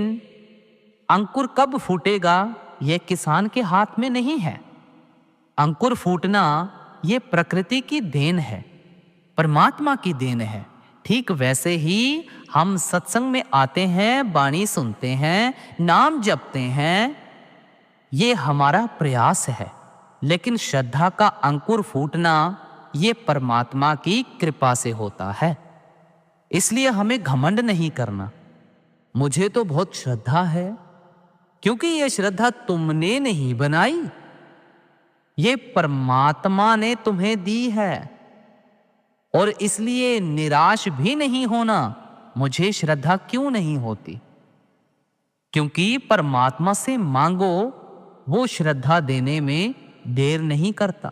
अंकुर कब फूटेगा यह किसान के हाथ में नहीं है। अंकुर फूटना यह प्रकृति की देन है, परमात्मा की देन है। ठीक वैसे ही हम सत्संग में आते हैं, वाणी सुनते हैं, नाम जपते हैं, ये हमारा प्रयास है। लेकिन श्रद्धा का अंकुर फूटना ये परमात्मा की कृपा से होता है। इसलिए हमें घमंड नहीं करना, मुझे तो बहुत श्रद्धा है, क्योंकि यह श्रद्धा तुमने नहीं बनाई, ये परमात्मा ने तुम्हें दी है। और इसलिए निराश भी नहीं होना, मुझे श्रद्धा क्यों नहीं होती, क्योंकि परमात्मा से मांगो, वो श्रद्धा देने में देर नहीं करता।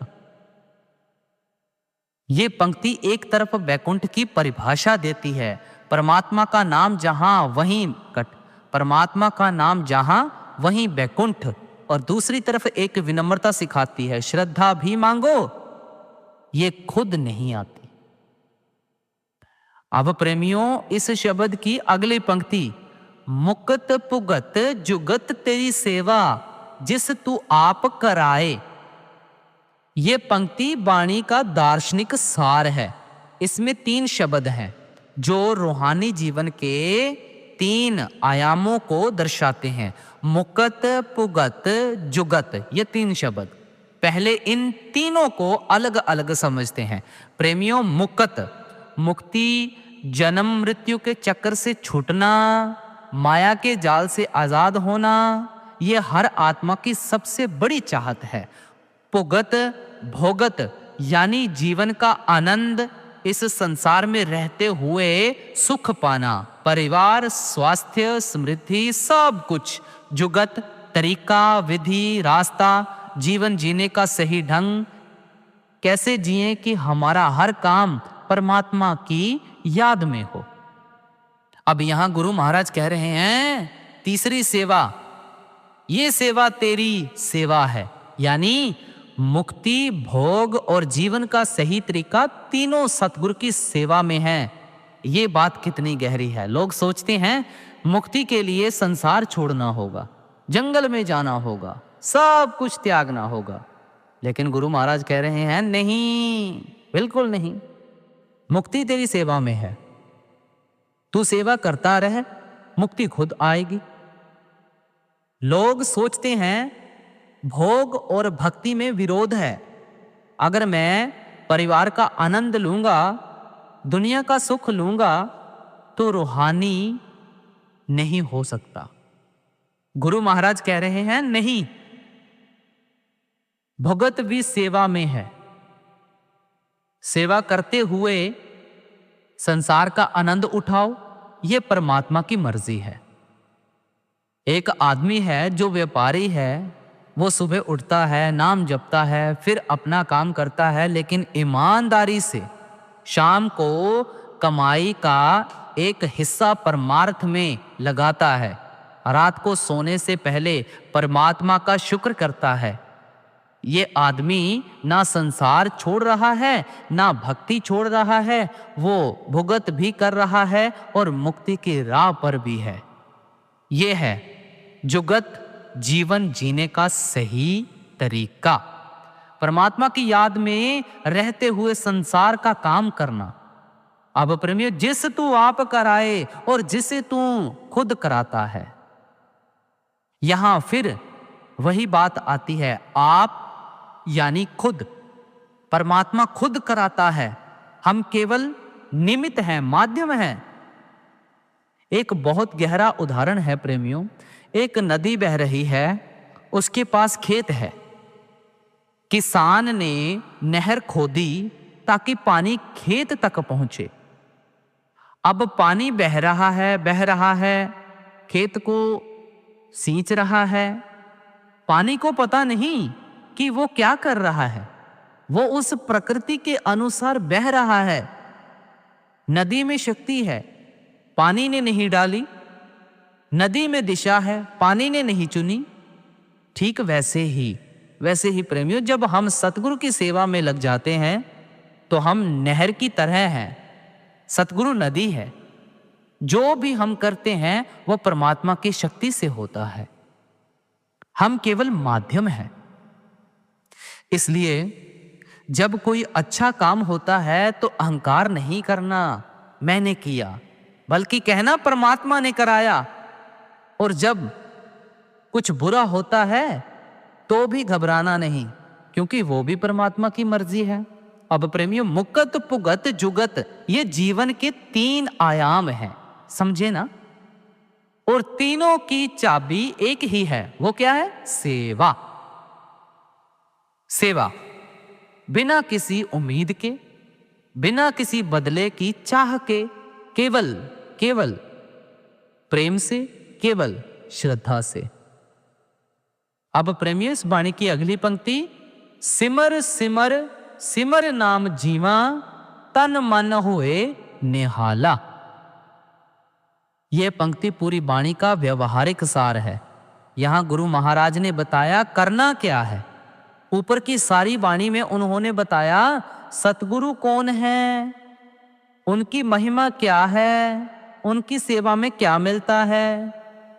ये पंक्ति एक तरफ बैकुंठ की परिभाषा देती है, परमात्मा का नाम जहां वहीं कट, परमात्मा का नाम जहां वहीं बैकुंठ, और दूसरी तरफ एक विनम्रता सिखाती है, श्रद्धा भी मांगो, ये खुद नहीं आती। अब प्रेमियों, इस शब्द की अगली पंक्ति, मुकत पुगत जुगत तेरी सेवा जिस तू आप कराए, ये पंक्ति वाणी का दार्शनिक सार है। इसमें 3 शब्द हैं जो रूहानी जीवन के 3 आयामों को दर्शाते हैं। मुकत पुगत जुगत, ये 3 शब्द। पहले इन तीनों को अलग अलग समझते हैं। प्रेमियों, मुकत, मुक्ति, जन्म मृत्यु के चक्कर से छूटना, माया के जाल से आजाद होना, ये हर आत्मा की सबसे बड़ी चाहत है। पुगत, भोगत यानी जीवन का आनंद, इस संसार में रहते हुए सुख पाना, परिवार, स्वास्थ्य, समृद्धि, सब कुछ। जुगत, तरीका, विधि, रास्ता, जीवन जीने का सही ढंग, कैसे जिए कि हमारा हर काम परमात्मा की याद में हो। अब यहां गुरु महाराज कह रहे हैं, तीसरी सेवा, ये सेवा तेरी सेवा है, यानी मुक्ति, भोग और जीवन का सही तरीका तीनों सतगुरु की सेवा में है। ये बात कितनी गहरी है। लोग सोचते हैं मुक्ति के लिए संसार छोड़ना होगा, जंगल में जाना होगा, सब कुछ त्यागना होगा, लेकिन गुरु महाराज कह रहे हैं नहीं, बिल्कुल नहीं। मुक्ति तेरी सेवा में है, तू सेवा करता रह, मुक्ति खुद आएगी। लोग सोचते हैं भोग और भक्ति में विरोध है। अगर मैं परिवार का आनंद लूंगा, दुनिया का सुख लूंगा, तो रूहानी नहीं हो सकता। गुरु महाराज कह रहे हैं नहीं, भगत भी सेवा में है। सेवा करते हुए संसार का आनंद उठाओ, यह परमात्मा की मर्जी है। एक आदमी है जो व्यापारी है, वो सुबह उठता है, नाम जपता है, फिर अपना काम करता है, लेकिन ईमानदारी से शाम को कमाई का एक हिस्सा परमार्थ में लगाता है, रात को सोने से पहले परमात्मा का शुक्र करता है। ये आदमी ना संसार छोड़ रहा है, ना भक्ति छोड़ रहा है, वो भुगत भी कर रहा है और मुक्ति की राह पर भी है। ये है जुगत जीवन जीने का सही तरीका। परमात्मा की याद में रहते हुए संसार का काम करना। अब प्रेमियों, जिस तू आप कराए और जिसे तू खुद कराता है, यहां फिर वही बात आती है, आप यानी खुद। परमात्मा खुद कराता है, हम केवल निमित्त हैं, माध्यम हैं। एक बहुत गहरा उदाहरण है प्रेमियों। एक नदी बह रही है, उसके पास खेत है। किसान ने नहर खोदी ताकि पानी खेत तक पहुंचे। अब पानी बह रहा है, खेत को सींच रहा है। पानी को पता नहीं कि वो क्या कर रहा है, वो उस प्रकृति के अनुसार बह रहा है। नदी में शक्ति है, पानी ने नहीं डाली। नदी में दिशा है, पानी ने नहीं चुनी। ठीक वैसे ही प्रेमियों, जब हम सतगुरु की सेवा में लग जाते हैं तो हम नहर की तरह हैं, सतगुरु नदी है। जो भी हम करते हैं वो परमात्मा की शक्ति से होता है, हम केवल माध्यम हैं। इसलिए जब कोई अच्छा काम होता है तो अहंकार नहीं करना, मैंने किया, बल्कि कहना परमात्मा ने कराया। और जब कुछ बुरा होता है तो भी घबराना नहीं, क्योंकि वो भी परमात्मा की मर्जी है। अब प्रेमियों, मुकत पुगत जुगत, ये जीवन के 3 आयाम हैं, समझे ना? और तीनों की चाबी एक ही है, वो क्या है? सेवा। सेवा बिना किसी उम्मीद के, बिना किसी बदले की चाह के, केवल प्रेम से, केवल श्रद्धा से। अब प्रेमियों, इस वाणी की अगली पंक्ति, सिमर सिमर सिमर नाम जीवा तन मन हुए निहाला। यह पंक्ति पूरी वाणी का व्यवहारिक सार है, यहाँ गुरु महाराज ने बताया करना क्या है। ऊपर की सारी वाणी में उन्होंने बताया सतगुरु कौन है, उनकी महिमा क्या है, उनकी सेवा में क्या मिलता है,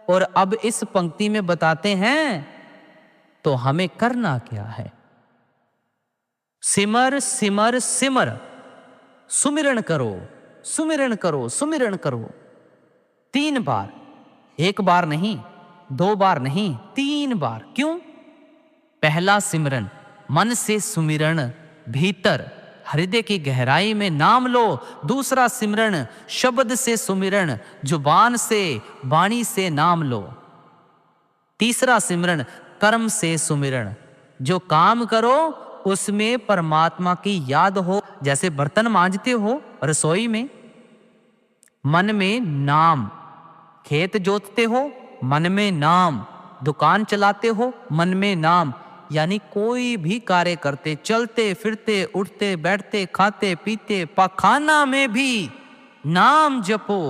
और अब इस पंक्ति में बताते हैं तो हमें करना क्या है। सिमर सिमर सिमर, सुमिरन करो, सुमिरन करो, सुमिरन करो। 3 बार, 1 बार नहीं, 2 बार नहीं, 3 बार। क्यों? पहला सिमरन मन से सुमिरन, भीतर हृदय की गहराई में नाम लो। दूसरा सिमरन शब्द से सुमिरन, जुबान से वाणी से नाम लो। तीसरा सिमरन कर्म से सुमिरन, जो काम करो उसमें परमात्मा की याद हो। जैसे बर्तन मांजते हो रसोई में, मन में नाम, खेत जोतते हो मन में नाम, दुकान चलाते हो मन में नाम। यानी कोई भी कार्य करते, चलते फिरते, उठते बैठते, खाते पीते, पखाना में भी नाम जपो।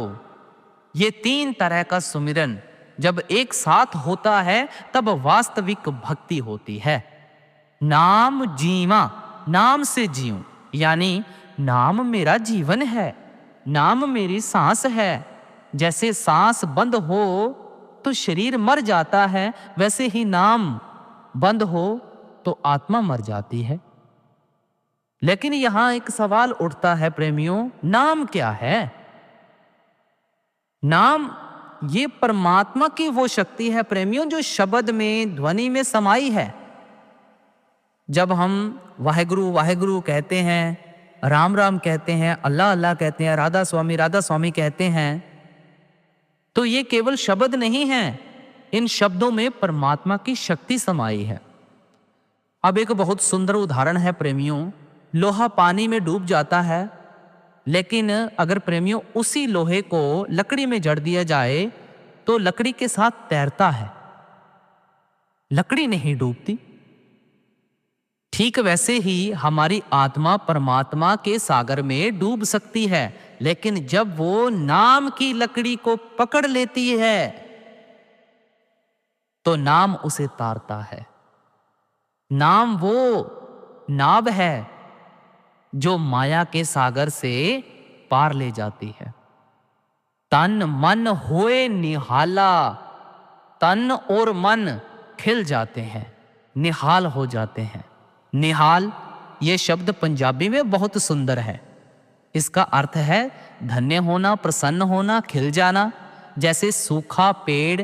ये 3 तरह का सुमिरन जब एक साथ होता है तब वास्तविक भक्ति होती है। नाम जीवा, नाम से जीऊं, यानी नाम मेरा जीवन है, नाम मेरी सांस है। जैसे सांस बंद हो तो शरीर मर जाता है, वैसे ही नाम बंद हो तो आत्मा मर जाती है। लेकिन यहां एक सवाल उठता है प्रेमियों, नाम क्या है? नाम ये परमात्मा की वो शक्ति है प्रेमियों जो शब्द में, ध्वनि में समाई है। जब हम वाहेगुरु वाहेगुरु कहते हैं, राम राम कहते हैं, अल्लाह अल्लाह कहते हैं, राधा स्वामी कहते हैं, तो ये केवल शब्द नहीं है, इन शब्दों में परमात्मा की शक्ति समाई है। अब एक बहुत सुंदर उदाहरण है प्रेमियों, लोहा पानी में डूब जाता है, लेकिन अगर प्रेमियों उसी लोहे को लकड़ी में जड़ दिया जाए तो लकड़ी के साथ तैरता है, लकड़ी नहीं डूबती। ठीक वैसे ही हमारी आत्मा परमात्मा के सागर में डूब सकती है, लेकिन जब वो नाम की लकड़ी को पकड़ लेती है तो नाम उसे तारता है। नाम वो नाव है जो माया के सागर से पार ले जाती है। तन मन होए निहाला, तन और मन खिल जाते हैं, निहाल हो जाते हैं। निहाल ये शब्द पंजाबी में बहुत सुंदर है। इसका अर्थ है धन्य होना, प्रसन्न होना, खिल जाना। जैसे सूखा पेड़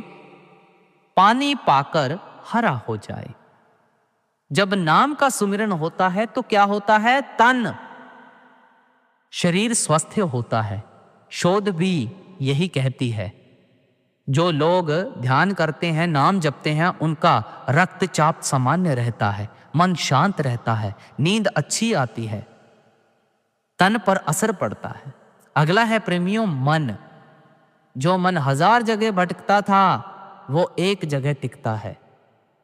पानी पाकर हरा हो जाए। जब नाम का सुमिरन होता है तो क्या होता है? तन, शरीर स्वस्थ होता है। शोध भी यही कहती है, जो लोग ध्यान करते हैं, नाम जपते हैं, उनका रक्तचाप सामान्य रहता है, मन शांत रहता है, नींद अच्छी आती है, तन पर असर पड़ता है। अगला है प्रेमियों मन। जो मन 1000 जगह भटकता था वो एक जगह टिकता है।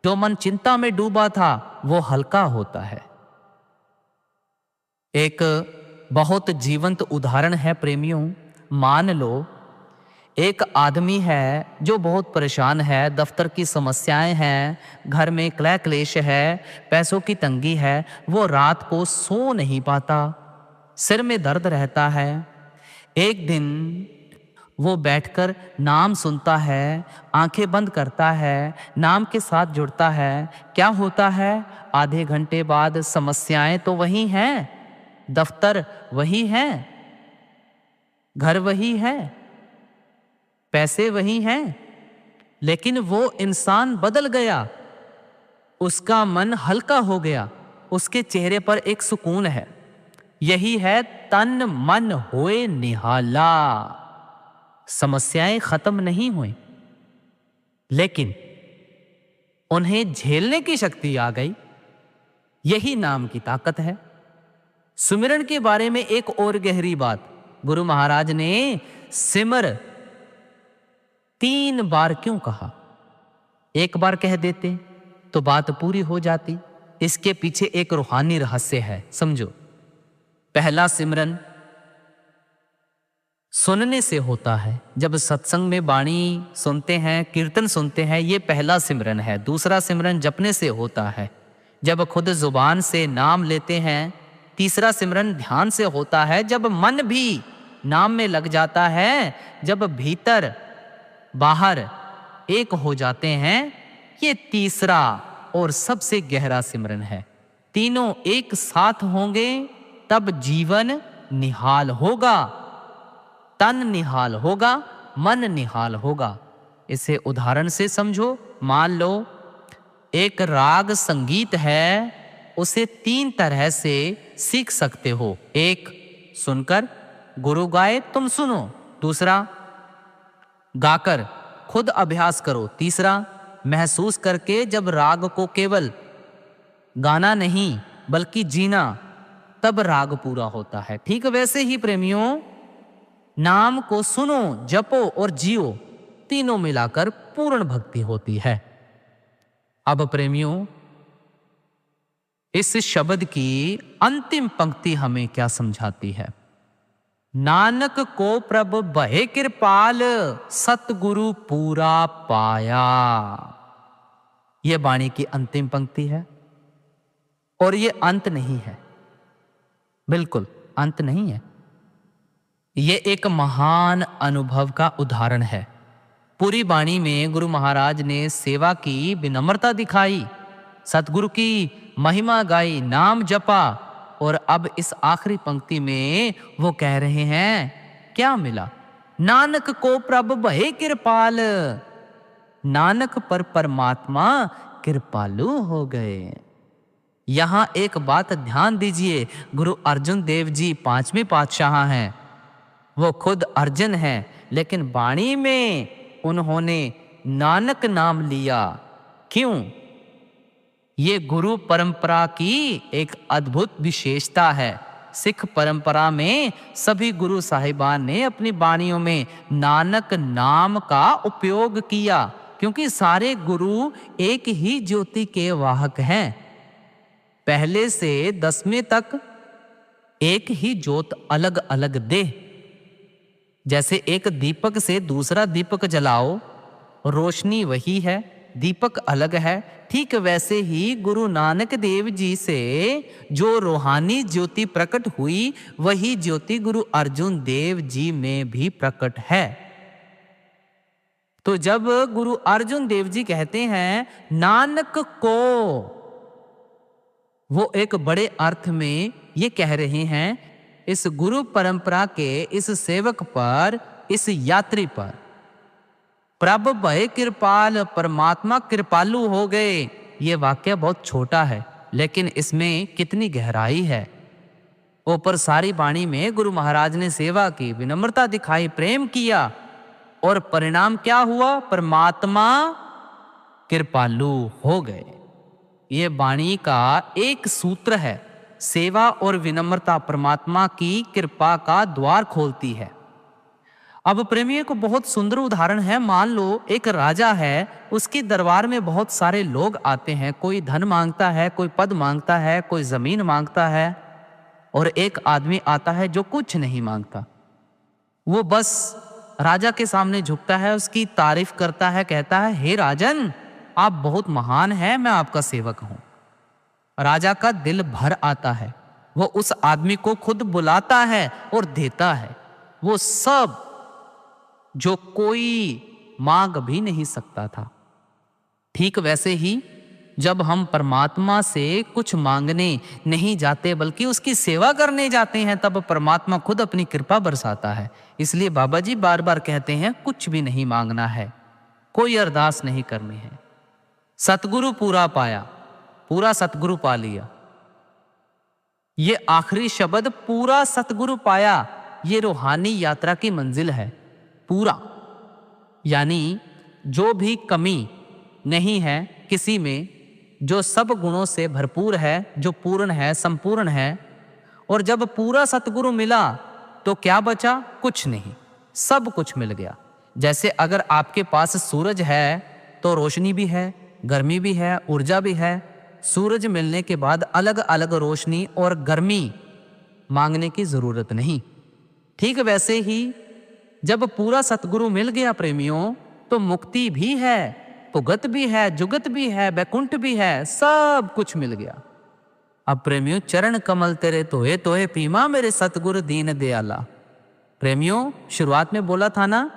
जो मन चिंता में डूबा था वो हल्का होता है। एक बहुत जीवंत उदाहरण है प्रेमियों। मान लो एक आदमी है जो बहुत परेशान है, दफ्तर की समस्याएं हैं, घर में क्लह क्लेश है, पैसों की तंगी है, वो रात को सो नहीं पाता, सिर में दर्द रहता है। एक दिन वो बैठकर नाम सुनता है, आंखें बंद करता है, नाम के साथ जुड़ता है। क्या होता है? आधे घंटे बाद समस्याएं तो वही हैं, दफ्तर वही है, घर वही है, पैसे वही हैं, लेकिन वो इंसान बदल गया, उसका मन हल्का हो गया, उसके चेहरे पर एक सुकून है। यही है तन मन होए निहाला। समस्याएं खत्म नहीं हुई, लेकिन उन्हें झेलने की शक्ति आ गई। यही नाम की ताकत है। सुमिरन के बारे में एक और गहरी बात, गुरु महाराज ने सिमर 3 बार क्यों कहा? एक बार कह देते तो बात पूरी हो जाती। इसके पीछे एक रूहानी रहस्य है, समझो। पहला सिमरन सुनने से होता है। जब सत्संग में वाणी सुनते हैं, कीर्तन सुनते हैं, ये पहला सिमरन है। दूसरा सिमरन जपने से होता है, जब खुद जुबान से नाम लेते हैं। तीसरा सिमरन ध्यान से होता है, जब मन भी नाम में लग जाता है, जब भीतर बाहर एक हो जाते हैं। ये तीसरा और सबसे गहरा सिमरन है। तीनों एक साथ होंगे तब जीवन निहाल होगा, तन निहाल होगा, मन निहाल होगा। इसे उदाहरण से समझो। मान लो एक राग संगीत है, उसे 3 तरह से सीख सकते हो। एक, सुनकर, गुरु गाए तुम सुनो। दूसरा, गाकर खुद अभ्यास करो। तीसरा, महसूस करके, जब राग को केवल गाना नहीं बल्कि जीना, तब राग पूरा होता है। ठीक वैसे ही प्रेमियों, नाम को सुनो, जपो और जियो, तीनों मिलाकर पूर्ण भक्ति होती है। अब प्रेमियों, इस शब्द की अंतिम पंक्ति हमें क्या समझाती है? नानक को प्रभ बहे कृपाल, सतगुरु पूरा पाया। यह वाणी की अंतिम पंक्ति है और यह अंत नहीं है, बिल्कुल अंत नहीं है। ये एक महान अनुभव का उदाहरण है। पूरी वाणी में गुरु महाराज ने सेवा की विनम्रता दिखाई, सतगुरु की महिमा गाई, नाम जपा, और अब इस आखिरी पंक्ति में वो कह रहे हैं क्या मिला? नानक को प्रभु भये कृपाल। नानक पर परमात्मा कृपालु हो गए। यहां एक बात ध्यान दीजिए, गुरु अर्जुन देव जी 5वें पातशाह हैं। वो खुद अर्जुन हैं, लेकिन वाणी में उन्होंने नानक नाम लिया। क्यों? ये गुरु परंपरा की एक अद्भुत विशेषता है। सिख परंपरा में सभी गुरु साहिबान ने अपनी वाणियों में नानक नाम का उपयोग किया, क्योंकि सारे गुरु एक ही ज्योति के वाहक हैं। पहले से 10वें तक एक ही ज्योत, अलग अलग देह। जैसे एक दीपक से दूसरा दीपक जलाओ, रोशनी वही है, दीपक अलग है। ठीक वैसे ही गुरु नानक देव जी से जो रूहानी ज्योति प्रकट हुई, वही ज्योति गुरु अर्जुन देव जी में भी प्रकट है। तो जब गुरु अर्जुन देव जी कहते हैं नानक को, वो एक बड़े अर्थ में ये कह रहे हैं इस गुरु परंपरा के इस सेवक पर, इस यात्री पर प्रभु भय कृपाल, परमात्मा कृपालु हो गए। ये वाक्य बहुत छोटा है, लेकिन इसमें कितनी गहराई है। ऊपर सारी वाणी में गुरु महाराज ने सेवा की, विनम्रता दिखाई, प्रेम किया, और परिणाम क्या हुआ? परमात्मा कृपालु हो गए। ये वाणी का एक सूत्र है। सेवा और विनम्रता परमात्मा की कृपा का द्वार खोलती है। अब प्रेमियों को बहुत सुंदर उदाहरण है। मान लो एक राजा है, उसके दरबार में बहुत सारे लोग आते हैं। कोई धन मांगता है, कोई पद मांगता है, कोई जमीन मांगता है, और एक आदमी आता है जो कुछ नहीं मांगता। वो बस राजा के सामने झुकता है, उसकी तारीफ करता है, कहता है हे राजन, आप बहुत महान हैं, मैं आपका सेवक हूं। राजा का दिल भर आता है। वो उस आदमी को खुद बुलाता है और देता है वो सब जो कोई मांग भी नहीं सकता था। ठीक वैसे ही जब हम परमात्मा से कुछ मांगने नहीं जाते बल्कि उसकी सेवा करने जाते हैं, तब परमात्मा खुद अपनी कृपा बरसाता है। इसलिए बाबा जी बार बार कहते हैं कुछ भी नहीं मांगना है, कोई अरदास नहीं करनी है। सतगुरु पूरा पाया, पूरा सतगुरु पा लिया। ये आखिरी शब्द पूरा सतगुरु पाया, ये रूहानी यात्रा की मंजिल है। पूरा यानी जो भी कमी नहीं है किसी में, जो सब गुणों से भरपूर है, जो पूर्ण है, संपूर्ण है। और जब पूरा सतगुरु मिला तो क्या बचा? कुछ नहीं, सब कुछ मिल गया। जैसे अगर आपके पास सूरज है तो रोशनी भी है, गर्मी भी है, ऊर्जा भी है। सूरज मिलने के बाद अलग अलग रोशनी और गर्मी मांगने की जरूरत नहीं। ठीक वैसे ही जब पूरा सतगुरु मिल गया प्रेमियों, तो मुक्ति भी है, पुगत भी है, जुगत भी है, बैकुंठ भी है, सब कुछ मिल गया। अब प्रेमियों, चरण कमल तेरे तोहे तोहे पीमा मेरे सतगुरु दीन दयाला। प्रेमियों, शुरुआत में बोला था ना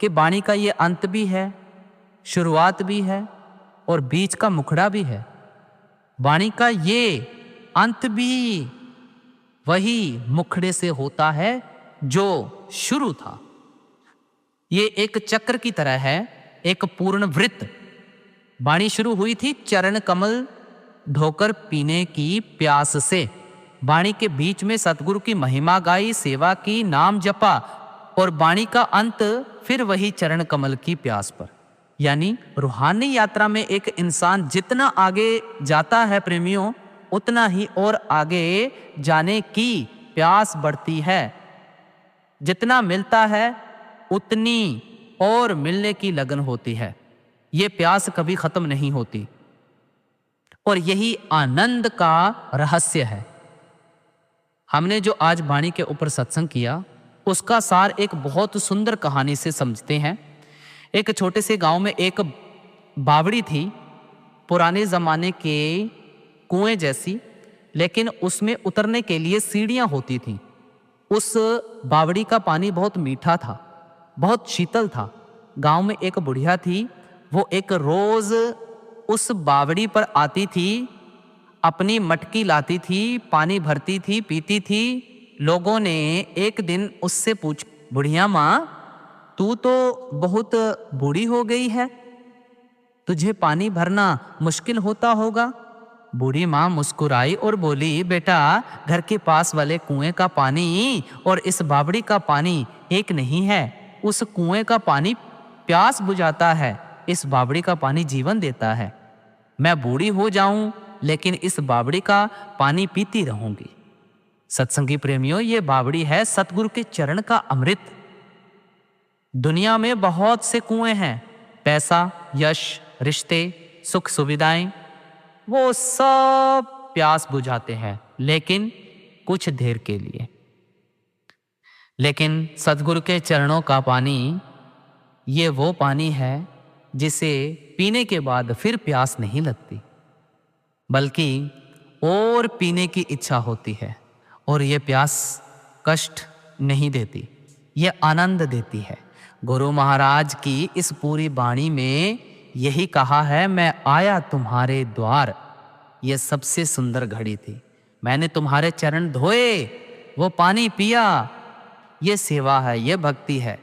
कि वाणी का ये अंत भी है, शुरुआत भी है और बीच का मुखड़ा भी है। वाणी का ये अंत भी वही मुखड़े से होता है जो शुरू था। ये एक चक्र की तरह है, एक पूर्ण वृत्त। वाणी शुरू हुई थी चरण कमल ढोकर पीने की प्यास से। वाणी के बीच में सतगुरु की महिमा गाई, सेवा की, नाम जपा, और वाणी का अंत फिर वही चरण कमल की प्यास पर। यानी रूहानी यात्रा में एक इंसान जितना आगे जाता है प्रेमियों, उतना ही और आगे जाने की प्यास बढ़ती है। जितना मिलता है उतनी और मिलने की लगन होती है। ये प्यास कभी खत्म नहीं होती, और यही आनंद का रहस्य है। हमने जो आज वाणी के ऊपर सत्संग किया, उसका सार एक बहुत सुंदर कहानी से समझते हैं। एक छोटे से गांव में एक बावड़ी थी, पुराने जमाने के कुएं जैसी, लेकिन उसमें उतरने के लिए सीढ़ियां होती थीं। उस बावड़ी का पानी बहुत मीठा था, बहुत शीतल था। गांव में एक बुढ़िया थी, वो एक रोज उस बावड़ी पर आती थी, अपनी मटकी लाती थी, पानी भरती थी, पीती थी। लोगों ने एक दिन उससे पूछा, बुढ़िया माँ, तू तो बहुत बूढ़ी हो गई है, तुझे पानी भरना मुश्किल होता होगा। बूढ़ी माँ मुस्कुराई और बोली, बेटा, घर के पास वाले कुएं का पानी और इस बावड़ी का पानी एक नहीं है। उस कुएं का पानी प्यास बुझाता है, इस बावड़ी का पानी जीवन देता है। मैं बूढ़ी हो जाऊं, लेकिन इस बावड़ी का पानी पीती रहूंगी। सत्संगी प्रेमियों, ये बावड़ी है सतगुरु के चरण का अमृत। दुनिया में बहुत से कुएं हैं, पैसा, यश, रिश्ते, सुख सुविधाएं, वो सब प्यास बुझाते हैं, लेकिन कुछ देर के लिए। लेकिन सतगुरु के चरणों का पानी, ये वो पानी है जिसे पीने के बाद फिर प्यास नहीं लगती, बल्कि और पीने की इच्छा होती है। और ये प्यास कष्ट नहीं देती, ये आनंद देती है। गुरु महाराज की इस पूरी वाणी में यही कहा है, मैं आया तुम्हारे द्वार। ये सबसे सुंदर घड़ी थी। मैंने तुम्हारे चरण धोए, वो पानी पिया। ये सेवा है, ये भक्ति है।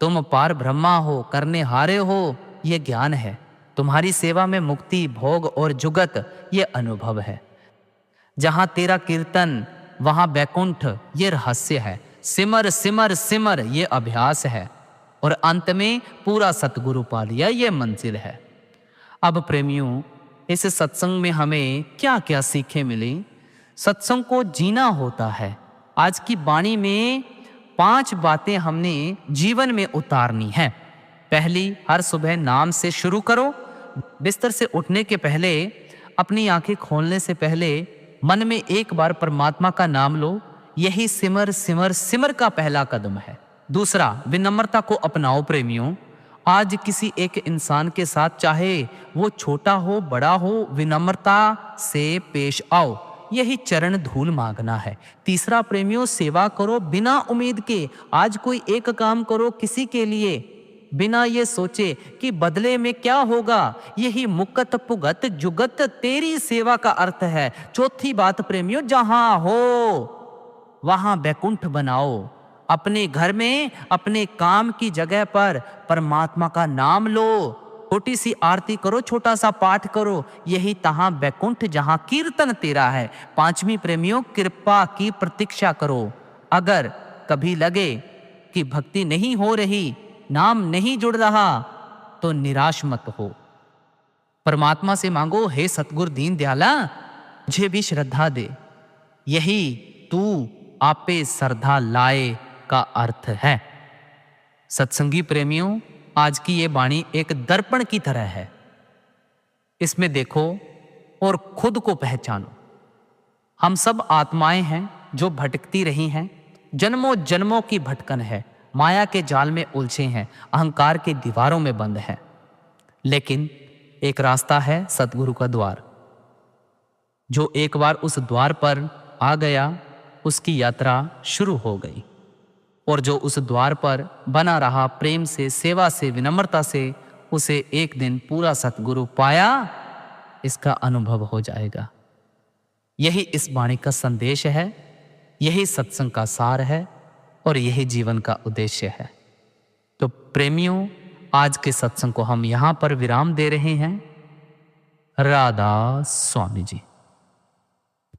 तुम पार ब्रह्मा हो, करने हारे हो, ये ज्ञान है। तुम्हारी सेवा में मुक्ति, भोग और जुगत, ये अनुभव है। जहां तेरा कीर्तन, वहां बैकुंठ, ये रहस्य है। सिमर सिमर सिमर, ये अभ्यास है। और अंत में पूरा सतगुरु पा लिया, ये मंजिल है। अब प्रेमियों, इस सत्संग में हमें क्या क्या सीखें मिली? सत्संग को जीना होता है। आज की वाणी में 5 बातें हमने जीवन में उतारनी है। पहली, हर सुबह नाम से शुरू करो। बिस्तर से उठने के पहले, अपनी आंखें खोलने से पहले मन में एक बार परमात्मा का नाम लो। यही सिमर सिमर सिमर का पहला कदम है। दूसरा, विनम्रता को अपनाओ प्रेमियों। आज किसी एक इंसान के साथ, चाहे वो छोटा हो बड़ा हो, विनम्रता से पेश आओ। यही चरण धूल मांगना है। तीसरा प्रेमियों, सेवा करो बिना उम्मीद के। आज कोई एक काम करो किसी के लिए, बिना ये सोचे कि बदले में क्या होगा। यही मुकत पुगत जुगत तेरी सेवा का अर्थ है। चौथी बात प्रेमियों, जहां हो वहां बैकुंठ बनाओ। अपने घर में, अपने काम की जगह पर परमात्मा का नाम लो। छोटी सी आरती करो, छोटा सा पाठ करो। यही तहां बैकुंठ, जहां कीर्तन तेरा है। 5वीं प्रेमियों, कृपा की प्रतीक्षा करो। अगर कभी लगे कि भक्ति नहीं हो रही, नाम नहीं जुड़ रहा, तो निराश मत हो। परमात्मा से मांगो, हे सतगुरु दीन दयाला, मुझे भी श्रद्धा दे। यही तू आपे श्रद्धा लाए का अर्थ है। सत्संगी प्रेमियों, आज की ये वाणी एक दर्पण की तरह है। इसमें देखो और खुद को पहचानो। हम सब आत्माएं हैं जो भटकती रही हैं। जन्मों जन्मों की भटकन है। माया के जाल में उलझे हैं, अहंकार की दीवारों में बंद हैं। लेकिन एक रास्ता है, सतगुरु का द्वार। जो एक बार उस द्वार पर आ गया, उसकी यात्रा शुरू हो गई। और जो उस द्वार पर बना रहा, प्रेम से, सेवा से, विनम्रता से, उसे एक दिन पूरा सतगुरु पाया, इसका अनुभव हो जाएगा। यही इस वाणी का संदेश है, यही सत्संग का सार है और यही जीवन का उद्देश्य है। तो प्रेमियों, आज के सत्संग को हम यहां पर विराम दे रहे हैं। राधा स्वामी जी।